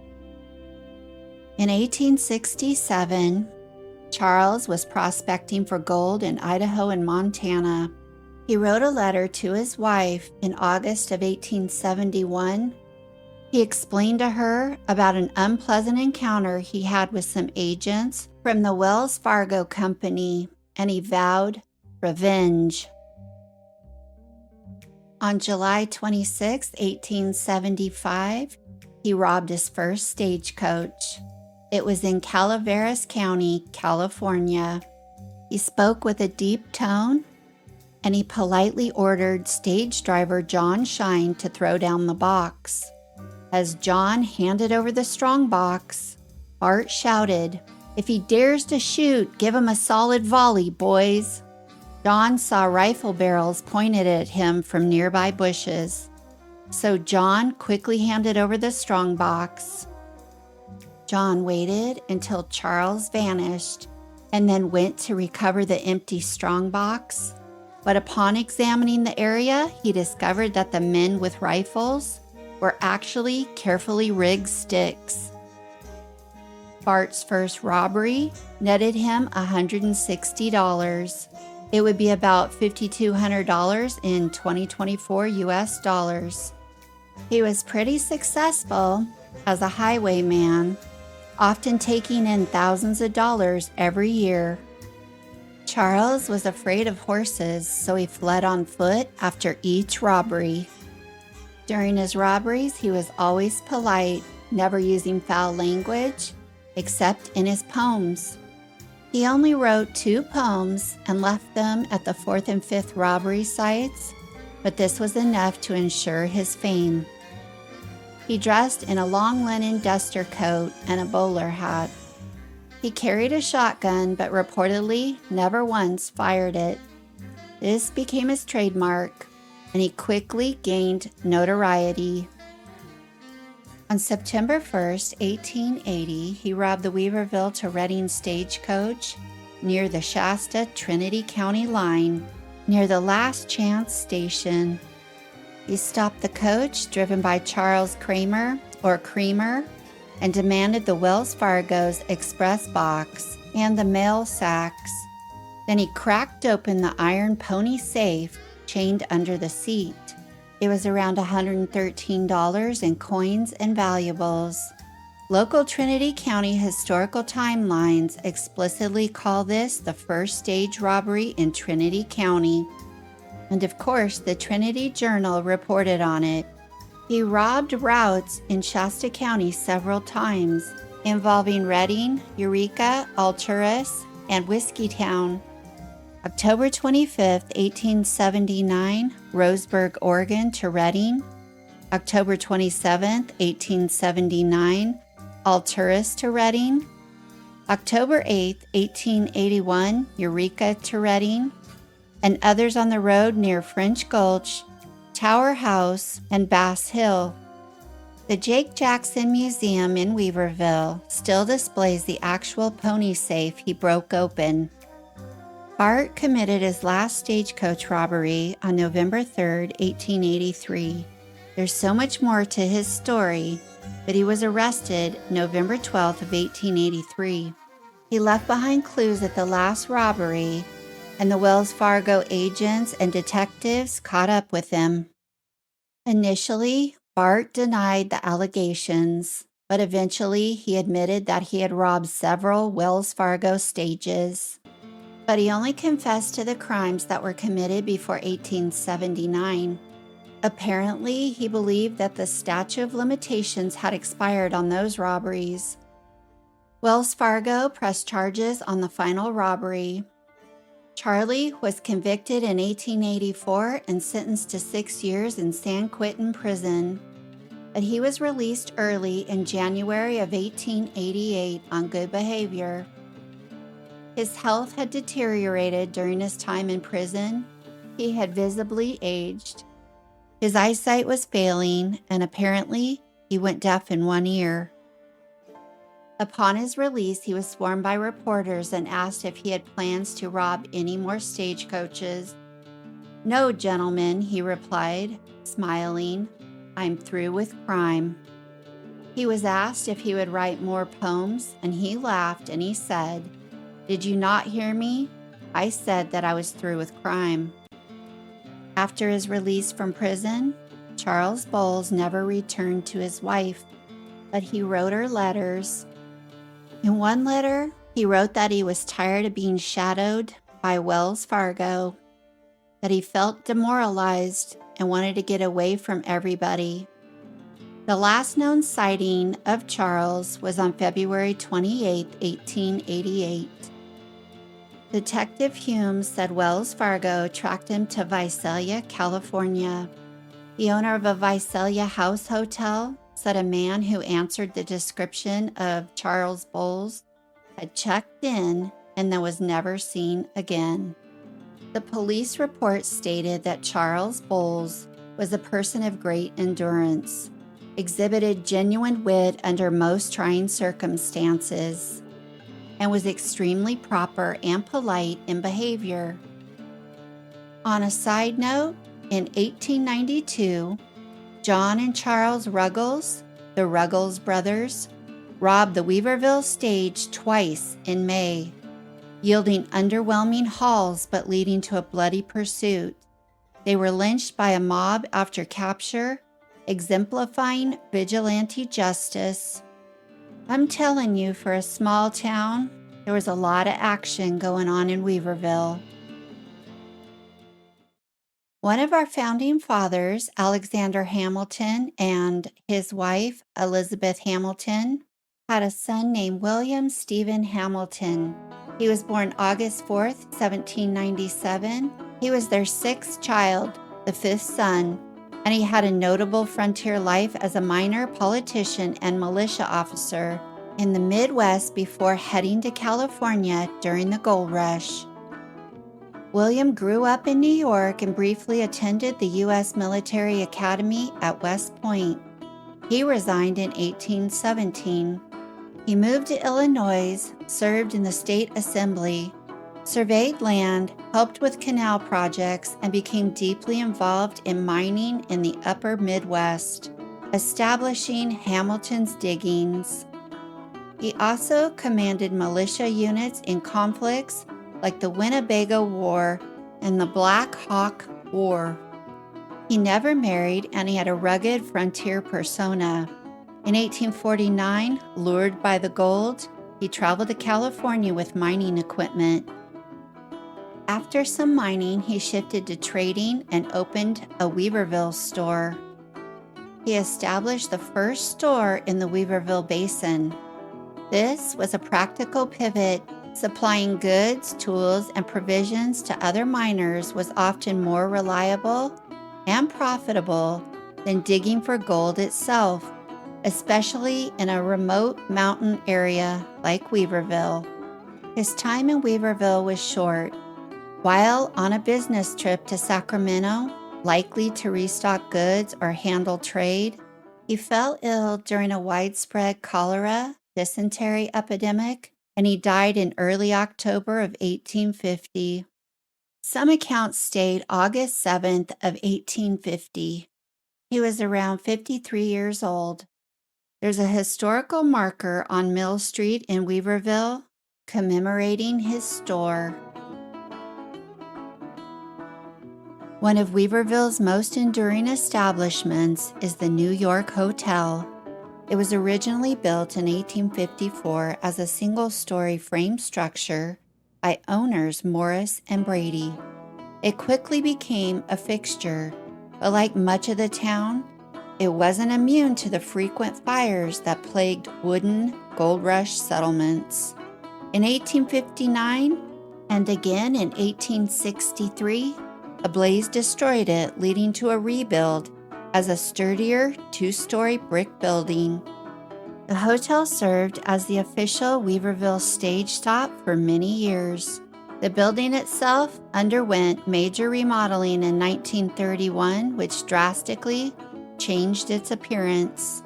In 1867, Charles was prospecting for gold in Idaho and Montana. He wrote a letter to his wife in August of 1871. He explained to her about an unpleasant encounter he had with some agents from the Wells Fargo Company, and he vowed revenge. On July 26, 1875, he robbed his first stagecoach. It was in Calaveras County, California. He spoke with a deep tone, and he politely ordered stage driver John Shine to throw down the box. As John handed over the strong box, Bart shouted, "If he dares to shoot, give him a solid volley, boys." John saw rifle barrels pointed at him from nearby bushes, so John quickly handed over the strong box. John waited until Charles vanished and then went to recover the empty strong box. But upon examining the area, he discovered that the men with rifles were actually carefully rigged sticks. Bart's first robbery netted him $160. It would be about $5,200 in 2024 US dollars. He was pretty successful as a highwayman, often taking in thousands of dollars every year. Charles was afraid of horses, so he fled on foot after each robbery. During his robberies, he was always polite, never using foul language, except in his poems. He only wrote 2 poems and left them at the 4th and 5th robbery sites, but this was enough to ensure his fame. He dressed in a long linen duster coat and a bowler hat. He carried a shotgun, but reportedly never once fired it. This became his trademark, and he quickly gained notoriety. On September 1st, 1880, he robbed the Weaverville to Reading stagecoach near the Shasta Trinity County line, near the Last Chance station. He stopped the coach, driven by Charles Kramer, or Creamer, and demanded the Wells Fargo's express box and the mail sacks. Then he cracked open the iron pony safe chained under the seat. It was around $113 in coins and valuables. Local Trinity County historical timelines explicitly call this the first stage robbery in Trinity County. And of course, the Trinity Journal reported on it. He robbed routes in Shasta County several times, involving Reading, Eureka, Alturas, and Whiskeytown. October 25, 1879, Roseburg, Oregon to Reading. October 27, 1879, Alturas to Reading. October 8, 1881, Eureka to Reading, and others on the road near French Gulch, Tower House, and Bass Hill. The Jake Jackson Museum in Weaverville still displays the actual pony safe he broke open. Bart committed his last stagecoach robbery on November 3, 1883. There's so much more to his story, but he was arrested November 12th of 1883. He left behind clues at the last robbery, and the Wells Fargo agents and detectives caught up with him. Initially, Bart denied the allegations, but eventually he admitted that he had robbed several Wells Fargo stages. But he only confessed to the crimes that were committed before 1879. Apparently, he believed that the statute of limitations had expired on those robberies. Wells Fargo pressed charges on the final robbery. Charlie was convicted in 1884 and sentenced to 6 years in San Quentin prison, but he was released early in January of 1888 on good behavior. His health had deteriorated during his time in prison. He had visibly aged. His eyesight was failing, and apparently he went deaf in one ear. Upon his release, he was swarmed by reporters and asked if he had plans to rob any more stagecoaches. "No, gentlemen," he replied, smiling. "I'm through with crime." He was asked if he would write more poems, and he laughed and he said, "Did you not hear me? I said that I was through with crime." After his release from prison, Charles Bowles never returned to his wife, but he wrote her letters. In one letter, he wrote that he was tired of being shadowed by Wells Fargo, that he felt demoralized and wanted to get away from everybody. The last known sighting of Charles was on February 28, 1888. Detective Hume said Wells Fargo tracked him to Visalia, California. The owner of a Visalia house hotel said a man who answered the description of Charles Bowles had checked in and then was never seen again. The police report stated that Charles Bowles was a person of great endurance, exhibited genuine wit under most trying circumstances, and was extremely proper and polite in behavior. On a side note, in 1892, John and Charles Ruggles, the Ruggles brothers, robbed the Weaverville stage twice in May, yielding underwhelming hauls but leading to a bloody pursuit. They were lynched by a mob after capture, exemplifying vigilante justice. I'm telling you, for a small town, there was a lot of action going on in Weaverville. One of our founding fathers, Alexander Hamilton, and his wife, Elizabeth Hamilton, had a son named William Stephen Hamilton. He was born August 4th, 1797. He was their sixth child, the fifth son, and he had a notable frontier life as a minor politician and militia officer in the Midwest before heading to California during the gold rush. William grew up in New York and briefly attended the U.S. Military Academy at West Point. He resigned in 1817. He moved to Illinois, served in the state assembly, surveyed land, helped with canal projects, and became deeply involved in mining in the upper Midwest, establishing Hamilton's Diggings. He also commanded militia units in conflicts like the Winnebago War and the Black Hawk War. He never married, and he had a rugged frontier persona. In 1849, lured by the gold, he traveled to California with mining equipment. After some mining, he shifted to trading and opened a Weaverville store. He established the first store in the Weaverville Basin. This was a practical pivot. Supplying goods, tools, and provisions to other miners was often more reliable and profitable than digging for gold itself, especially in a remote mountain area like Weaverville. His time in Weaverville was short. While on a business trip to Sacramento, likely to restock goods or handle trade, he fell ill during a widespread cholera, dysentery epidemic, and he died in early October of 1850. Some accounts state August 7th of 1850. He was around 53 years old. There's a historical marker on Mill Street in Weaverville commemorating his store. One of Weaverville's most enduring establishments is the New York Hotel. It was originally built in 1854 as a single-story frame structure by owners Morris and Brady. It quickly became a fixture, but like much of the town, it wasn't immune to the frequent fires that plagued wooden gold rush settlements. In 1859 and again in 1863, a blaze destroyed it, leading to a rebuild as a sturdier two-story brick building. The hotel served as the official Weaverville stage stop for many years. The building itself underwent major remodeling in 1931, which drastically changed its appearance.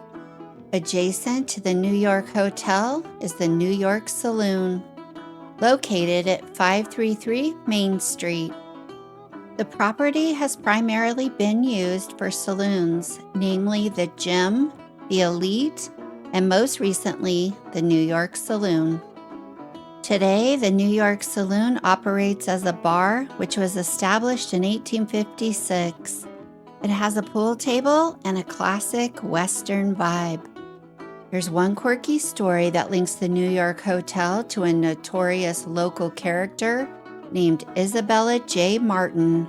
Adjacent to the New York Hotel is the New York Saloon, located at 533 Main Street. The property has primarily been used for saloons, namely the Gym, the Elite, and most recently, the New York Saloon. Today, the New York Saloon operates as a bar, which was established in 1856. It has a pool table and a classic Western vibe. There's one quirky story that links the New York Hotel to a notorious local character named Isabella J. Martin.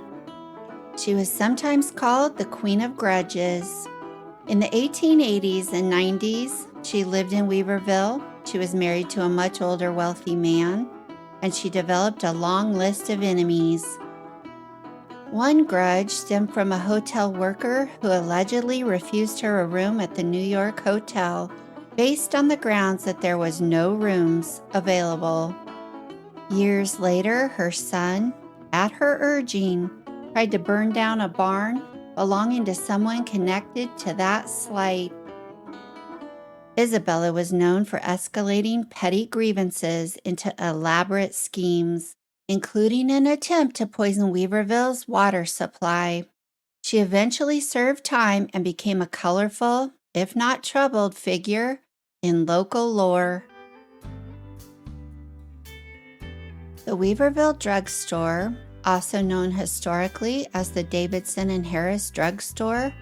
She was sometimes called the Queen of Grudges. In the 1880s and 90s, she lived in Weaverville. She was married to a much older, wealthy man, and she developed a long list of enemies. One grudge stemmed from a hotel worker who allegedly refused her a room at the New York Hotel based on the grounds that there was no rooms available. Years later, her son, at her urging, tried to burn down a barn belonging to someone connected to that slight. Isabella was known for escalating petty grievances into elaborate schemes, including an attempt to poison Weaverville's water supply. She eventually served time and became a colorful, if not troubled, figure in local lore. The Weaverville Drugstore, also known historically as the Davidson and Harris Drugstore,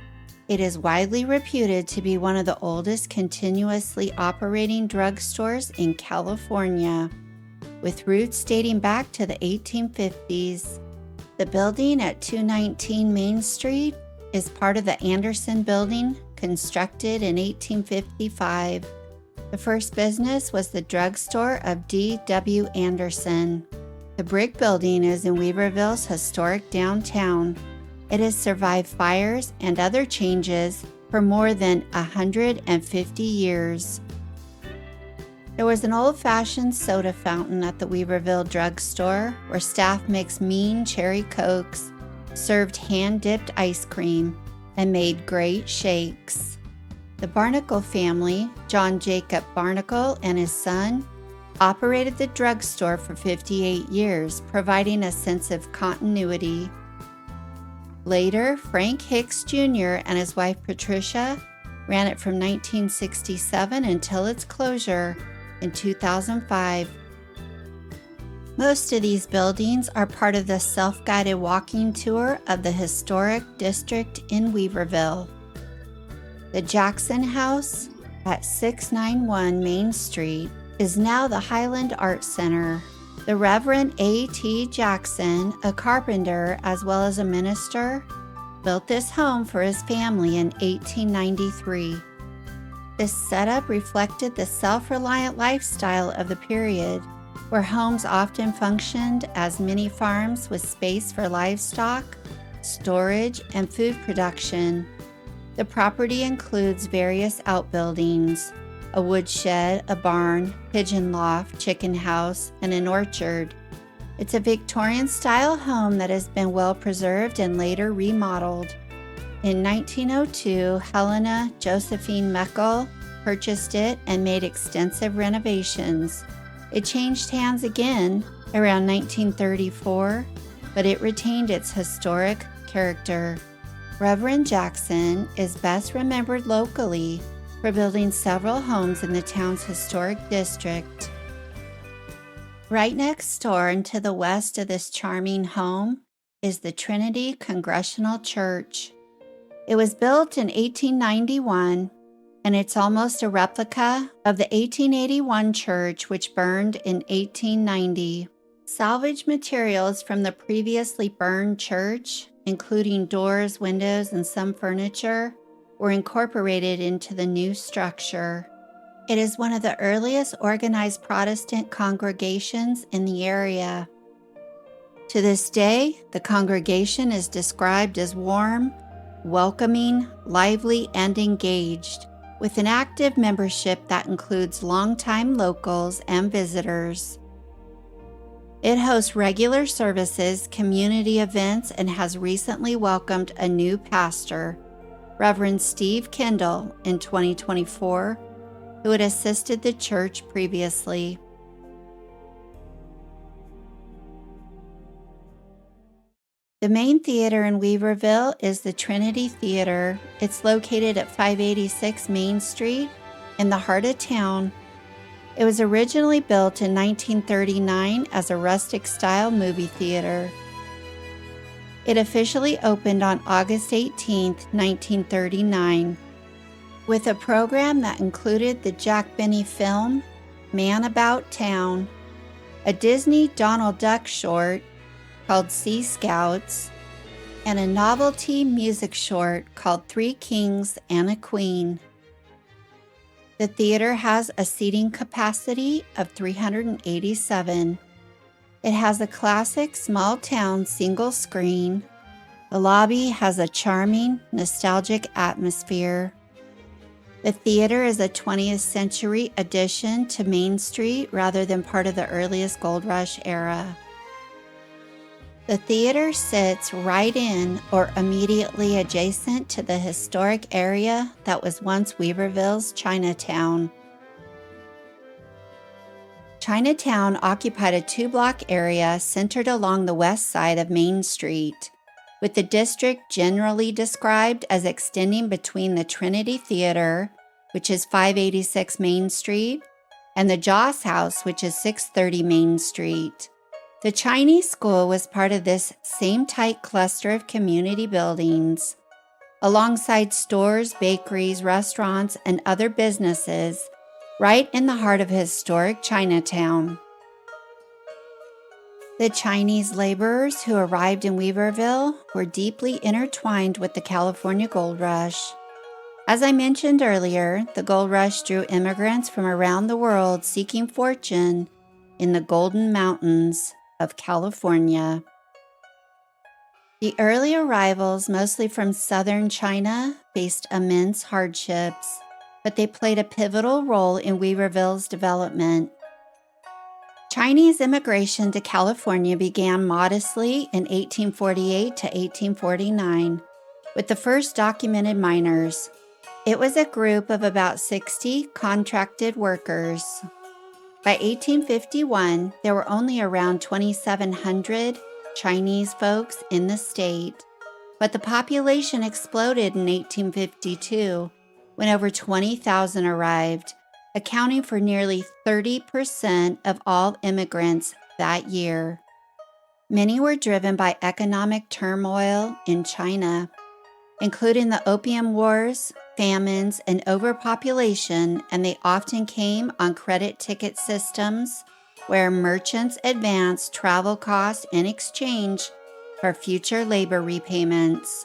it is widely reputed to be one of the oldest continuously operating drugstores in California, with roots dating back to the 1850s. The building at 219 Main Street is part of the Anderson Building, constructed in 1855. The first business was the drugstore of D.W. Anderson. The brick building is in Weaverville's historic downtown. It has survived fires and other changes for more than 150 years. There was an old-fashioned soda fountain at the Weaverville drugstore where staff mixed mean cherry cokes, served hand-dipped ice cream, and made great shakes. The Barnacle family, John Jacob Barnacle and his son, operated the drugstore for 58 years, providing a sense of continuity. Later, Frank Hicks Jr. and his wife Patricia ran it from 1967 until its closure in 2005. Most of these buildings are part of the self-guided walking tour of the historic district in Weaverville. The Jackson House at 691 Main Street is now the Highland Art Center. The Reverend A.T. Jackson, a carpenter as well as a minister, built this home for his family in 1893. This setup reflected the self-reliant lifestyle of the period, where homes often functioned as mini farms with space for livestock, storage, and food production. The property includes various outbuildings, a woodshed, a barn, pigeon loft, chicken house, and an orchard. It's a Victorian-style home that has been well preserved and later remodeled. In 1902, Helena Josephine Meckel purchased it and made extensive renovations. It changed hands again around 1934, but it retained its historic character. Reverend Jackson is best remembered locally for building several homes in the town's historic district. Right next door and to the west of this charming home is the Trinity Congregational Church. It was built in 1891, and it's almost a replica of the 1881 church, which burned in 1890. Salvage materials from the previously burned church, including doors, windows, and some furniture, were incorporated into the new structure. It is one of the earliest organized Protestant congregations in the area. To this day, the congregation is described as warm, welcoming, lively, and engaged, with an active membership that includes longtime locals and visitors. It hosts regular services, community events, and has recently welcomed a new pastor, Reverend Steve Kendall, in 2024, who had assisted the church previously. The main theater in Weaverville is the Trinity Theater. It's located at 586 Main Street in the heart of town. It was originally built in 1939 as a rustic-style movie theater. It officially opened on August 18, 1939, with a program that included the Jack Benny film, Man About Town, a Disney Donald Duck short called Sea Scouts, and a novelty music short called Three Kings and a Queen. The theater has a seating capacity of 387. It has a classic small-town single screen. The lobby has a charming, nostalgic atmosphere. The theater is a 20th century addition to Main Street rather than part of the earliest Gold Rush era. The theater sits right in or immediately adjacent to the historic area that was once Weaverville's Chinatown. Chinatown occupied a 2-block area centered along the west side of Main Street, with the district generally described as extending between the Trinity Theater, which is 586 Main Street, and the Joss House, which is 630 Main Street. The Chinese school was part of this same tight cluster of community buildings, alongside stores, bakeries, restaurants, and other businesses, right in the heart of historic Chinatown. The Chinese laborers who arrived in Weaverville were deeply intertwined with the California Gold Rush. As I mentioned earlier, the gold rush drew immigrants from around the world seeking fortune in the Golden Mountains of California. The early arrivals, mostly from southern China, faced immense hardships, but they played a pivotal role in Weaverville's development. Chinese immigration to California began modestly in 1848 to 1849 with the first documented miners. It was a group of about 60 contracted workers. By 1851, there were only around 2,700 Chinese folks in the state, but the population exploded in 1852 when over 20,000 arrived, accounting for nearly 30% of all immigrants that year. Many were driven by economic turmoil in China, including the Opium Wars, famines, and overpopulation, and they often came on credit ticket systems where merchants advanced travel costs in exchange for future labor repayments.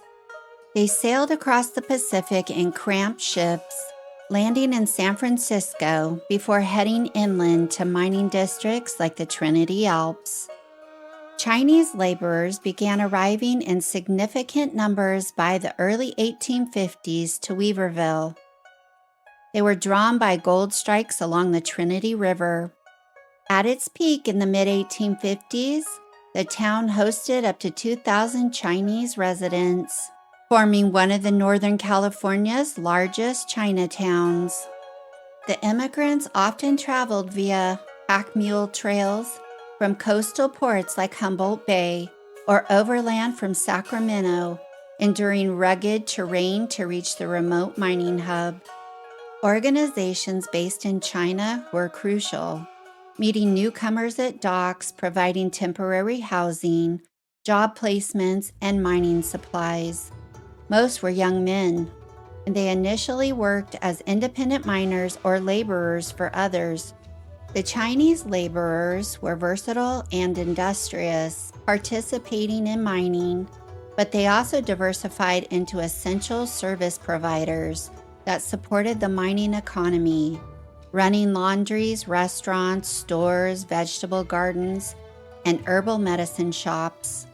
They sailed across the Pacific in cramped ships, landing in San Francisco before heading inland to mining districts like the Trinity Alps. Chinese laborers began arriving in significant numbers by the early 1850s to Weaverville. They were drawn by gold strikes along the Trinity River. At its peak in the mid-1850s, the town hosted up to 2,000 Chinese residents, forming one of the Northern California's largest Chinatowns. The immigrants often traveled via pack mule trails from coastal ports like Humboldt Bay or overland from Sacramento, enduring rugged terrain to reach the remote mining hub. Organizations based in China were crucial, meeting newcomers at docks, providing temporary housing, job placements, and mining supplies. Most were young men, and they initially worked as independent miners or laborers for others. The Chinese laborers were versatile and industrious, participating in mining, but they also diversified into essential service providers that supported the mining economy, running laundries, restaurants, stores, vegetable gardens, and herbal medicine shops.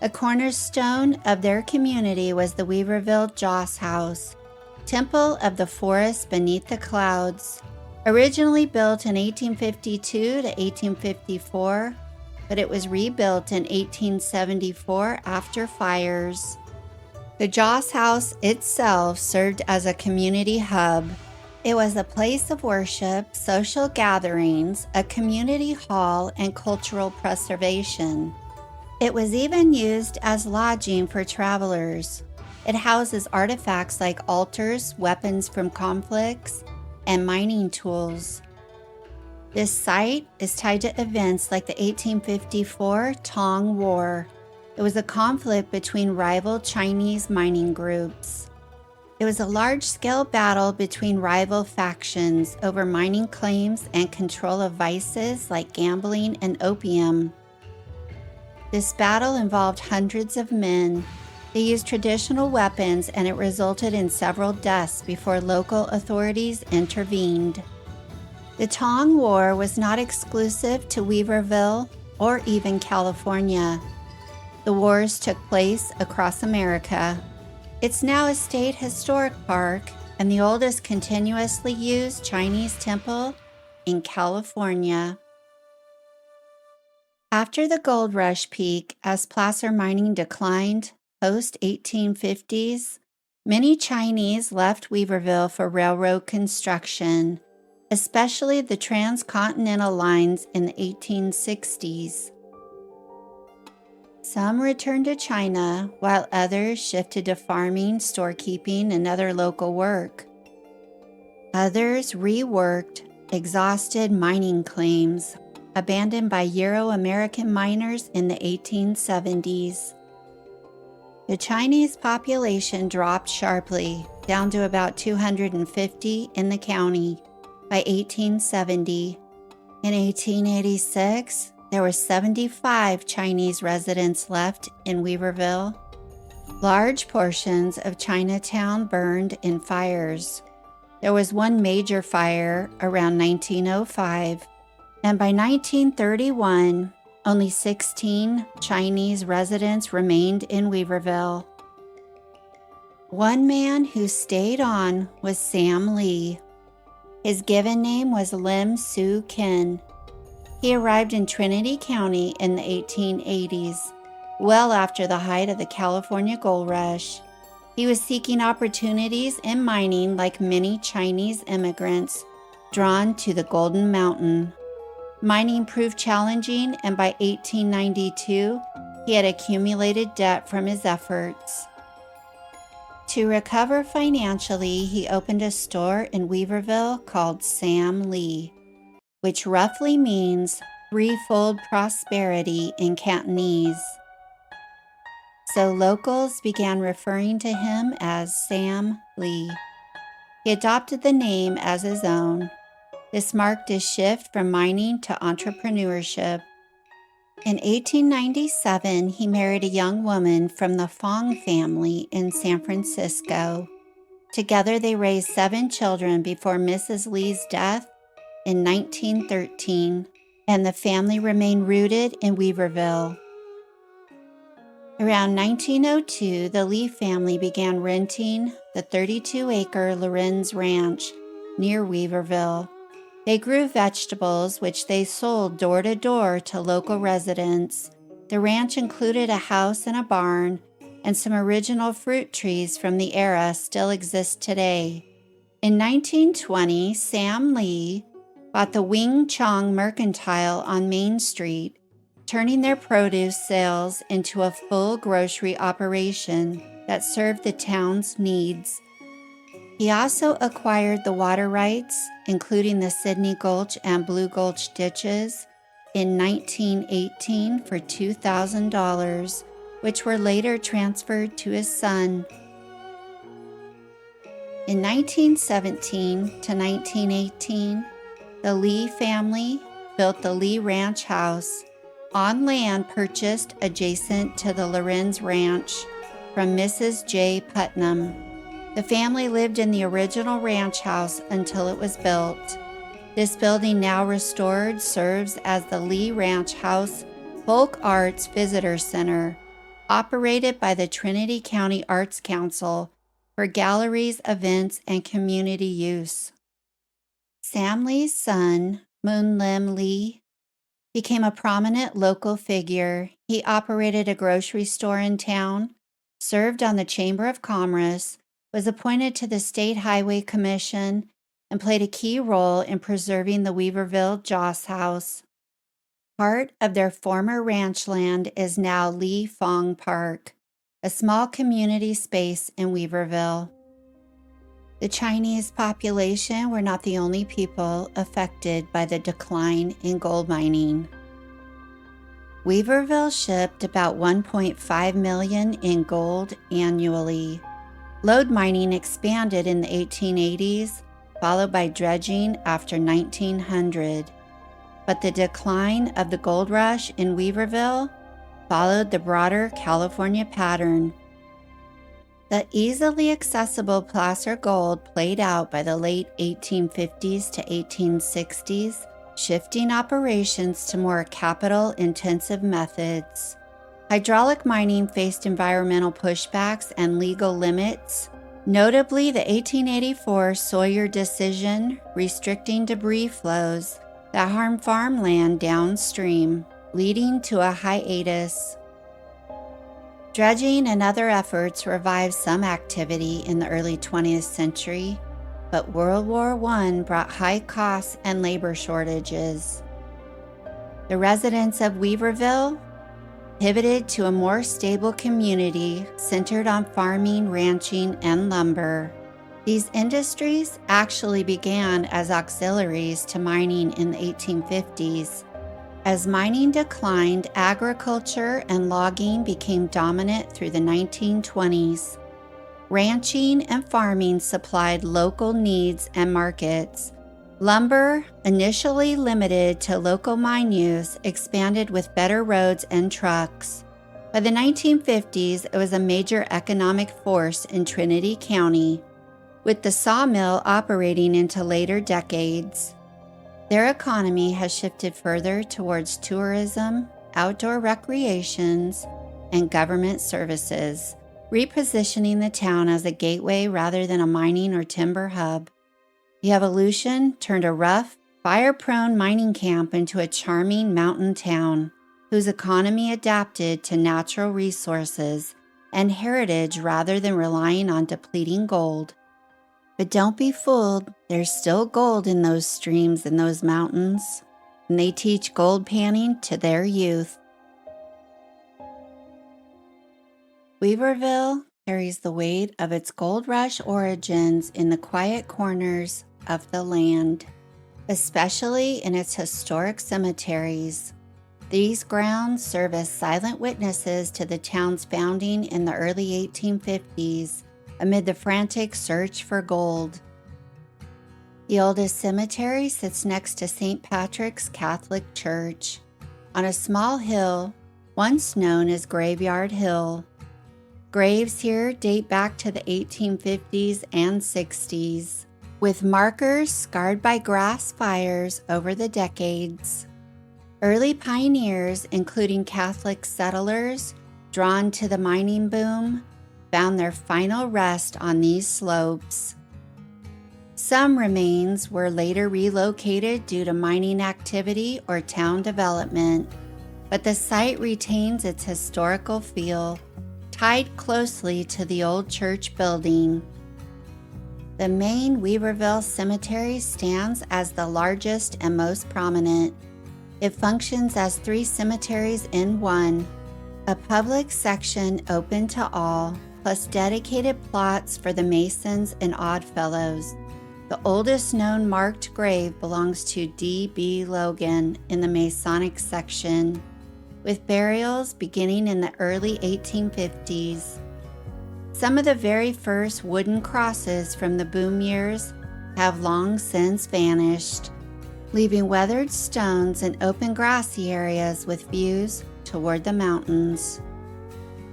A cornerstone of their community was the Weaverville Joss House, Temple of the Forest Beneath the Clouds. Originally built in 1852 to 1854, but it was rebuilt in 1874 after fires. The Joss House itself served as a community hub. It was a place of worship, social gatherings, a community hall, and cultural preservation. It was even used as lodging for travelers. It houses artifacts like altars, weapons from conflicts, and mining tools. This site is tied to events like the 1854 Tong War. It was a conflict between rival Chinese mining groups. It was a large-scale battle between rival factions over mining claims and control of vices like gambling and opium. This battle involved hundreds of men. They used traditional weapons, and it resulted in several deaths before local authorities intervened. The Tong War was not exclusive to Weaverville or even California. The wars took place across America. It's now a state historic park and the oldest continuously used Chinese temple in California. After the gold rush peak, as placer mining declined, post-1850s, many Chinese left Weaverville for railroad construction, especially the transcontinental lines in the 1860s. Some returned to China, while others shifted to farming, storekeeping, and other local work. Others reworked exhausted mining claims abandoned by Euro-American miners in the 1870s. The Chinese population dropped sharply, down to about 250 in the county by 1870. In 1886, there were 75 Chinese residents left in Weaverville. Large portions of Chinatown burned in fires. There was one major fire around 1905, and by 1931, only 16 Chinese residents remained in Weaverville. One man who stayed on was Sam Lee. His given name was Lim Soo Kin. He arrived in Trinity County in the 1880s, well after the height of the California gold rush. He was seeking opportunities in mining like many Chinese immigrants drawn to the Golden Mountain. Mining proved challenging, and by 1892, he had accumulated debt from his efforts. To recover financially, he opened a store in Weaverville called Sam Lee, which roughly means threefold prosperity in Cantonese. So locals began referring to him as Sam Lee. He adopted the name as his own. This marked his shift from mining to entrepreneurship. In 1897, he married a young woman from the Fong family in San Francisco. Together, they raised 7 children before Mrs. Lee's death in 1913, and the family remained rooted in Weaverville. Around 1902, the Lee family began renting the 32-acre Lorenz Ranch near Weaverville. They grew vegetables, which they sold door to door to local residents. The ranch included a house and a barn, and some original fruit trees from the era still exist today. In 1920, Sam Lee bought the Wing Chong Mercantile on Main Street, turning their produce sales into a full grocery operation that served the town's needs. He also acquired the water rights, including the Sydney Gulch and Blue Gulch ditches, in 1918 for $2,000, which were later transferred to his son. In 1917 to 1918, the Lee family built the Lee Ranch House on land purchased adjacent to the Lorenz Ranch from Mrs. J. Putnam. The family lived in the original ranch house until it was built. This building, now restored, serves as the Lee Ranch House Folk Arts Visitor Center, operated by the Trinity County Arts Council for galleries, events, and community use. Sam Lee's son, Moon Lim Lee, became a prominent local figure. He operated a grocery store in town, served on the Chamber of Commerce, was appointed to the State Highway Commission, and played a key role in preserving the Weaverville Joss House. Part of their former ranch land is now Lee Fong Park, a small community space in Weaverville. The Chinese population were not the only people affected by the decline in gold mining. Weaverville shipped about 1.5 million in gold annually. Lode mining expanded in the 1880s, followed by dredging after 1900. But the decline of the gold rush in Weaverville followed the broader California pattern. The easily accessible placer gold played out by the late 1850s to 1860s, shifting operations to more capital-intensive methods. Hydraulic mining faced environmental pushbacks and legal limits, notably the 1884 Sawyer decision restricting debris flows that harmed farmland downstream, leading to a hiatus. Dredging and other efforts revived some activity in the early 20th century, but World War I brought high costs and labor shortages. The residents of Weaverville pivoted to a more stable community centered on farming, ranching, and lumber. These industries actually began as auxiliaries to mining in the 1850s. As mining declined, agriculture and logging became dominant through the 1920s. Ranching and farming supplied local needs and markets, Lumber, initially limited to local mine use, expanded with better roads and trucks. By the 1950s, it was a major economic force in Trinity County, with the sawmill operating into later decades. Their economy has shifted further towards tourism, outdoor recreations, and government services, repositioning the town as a gateway rather than a mining or timber hub. The evolution turned a rough, fire-prone mining camp into a charming mountain town whose economy adapted to natural resources and heritage rather than relying on depleting gold. But don't be fooled, there's still gold in those streams and those mountains, and they teach gold panning to their youth. Weaverville carries the weight of its gold rush origins in the quiet corners of the land, especially in its historic cemeteries. These grounds serve as silent witnesses to the town's founding in the early 1850s amid the frantic search for gold. The oldest cemetery sits next to St. Patrick's Catholic Church on a small hill once known as Graveyard Hill. Graves here date back to the 1850s and 60s, with markers scarred by grass fires over the decades. Early pioneers, including Catholic settlers drawn to the mining boom, found their final rest on these slopes. Some remains were later relocated due to mining activity or town development, but the site retains its historical feel, tied closely to the old church building. The main Weaverville Cemetery stands as the largest and most prominent. It functions as 3 cemeteries in one, a public section open to all, plus dedicated plots for the Masons and Oddfellows. The oldest known marked grave belongs to D.B. Logan in the Masonic section, with burials beginning in the early 1850s. Some of the very first wooden crosses from the boom years have long since vanished, leaving weathered stones and open grassy areas with views toward the mountains.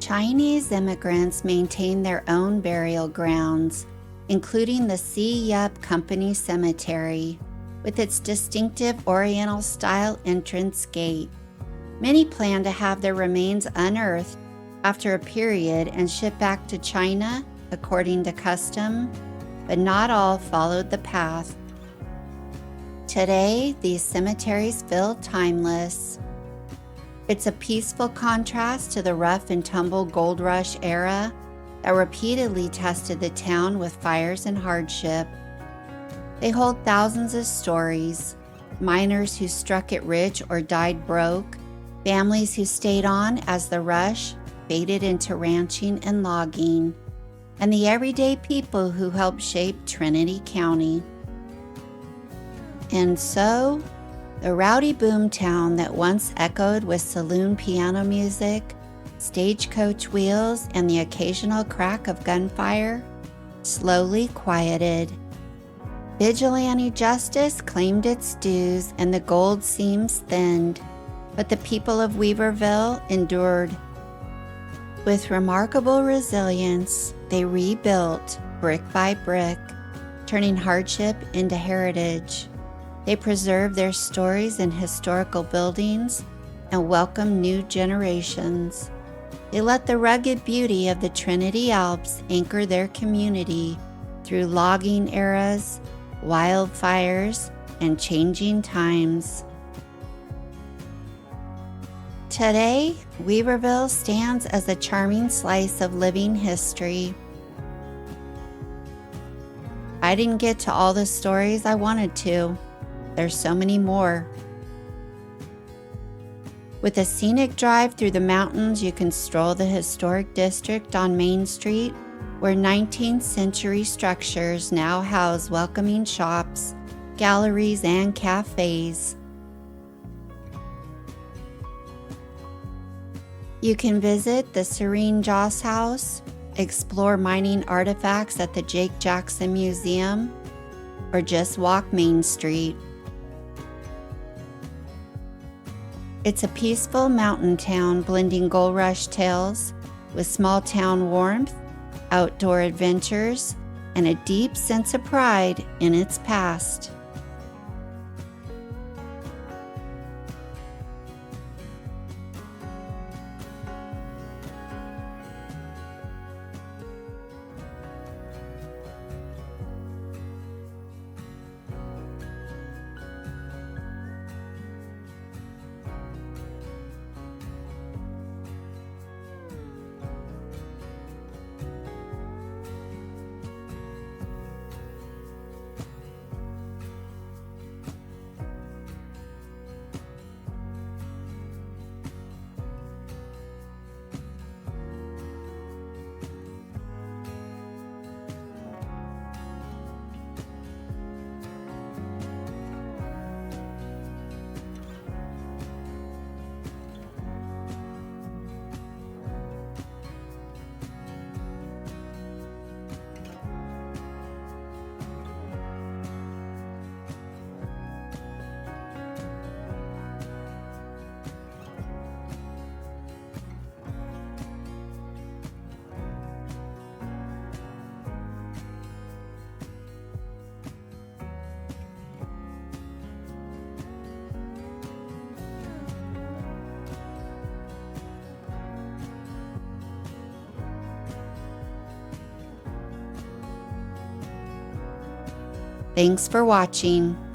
Chinese immigrants maintain their own burial grounds, including the C. Yup Company Cemetery, with its distinctive Oriental-style entrance gate. Many plan to have their remains unearthed after a period and shipped back to China according to custom, but not all followed the path. Today, these cemeteries feel timeless. It's a peaceful contrast to the rough and tumble gold rush era that repeatedly tested the town with fires and hardship. They hold thousands of stories: miners who struck it rich or died broke, families who stayed on as the rush faded into ranching and logging, and the everyday people who helped shape Trinity County. And so, the rowdy boomtown that once echoed with saloon piano music, stagecoach wheels, and the occasional crack of gunfire slowly quieted. Vigilante justice claimed its dues and the gold seams thinned, but the people of Weaverville endured. With remarkable resilience, they rebuilt brick by brick, turning hardship into heritage. They preserved their stories in historical buildings and welcomed new generations. They let the rugged beauty of the Trinity Alps anchor their community through logging eras, wildfires, and changing times. Today, Weaverville stands as a charming slice of living history. I didn't get to all the stories I wanted to. There's so many more. With a scenic drive through the mountains, you can stroll the historic district on Main Street, where 19th century structures now house welcoming shops, galleries, and cafes. You can visit the Serene Joss House, explore mining artifacts at the Jake Jackson Museum, or just walk Main Street. It's a peaceful mountain town blending gold rush tales with small town warmth, outdoor adventures, and a deep sense of pride in its past. Thanks for watching.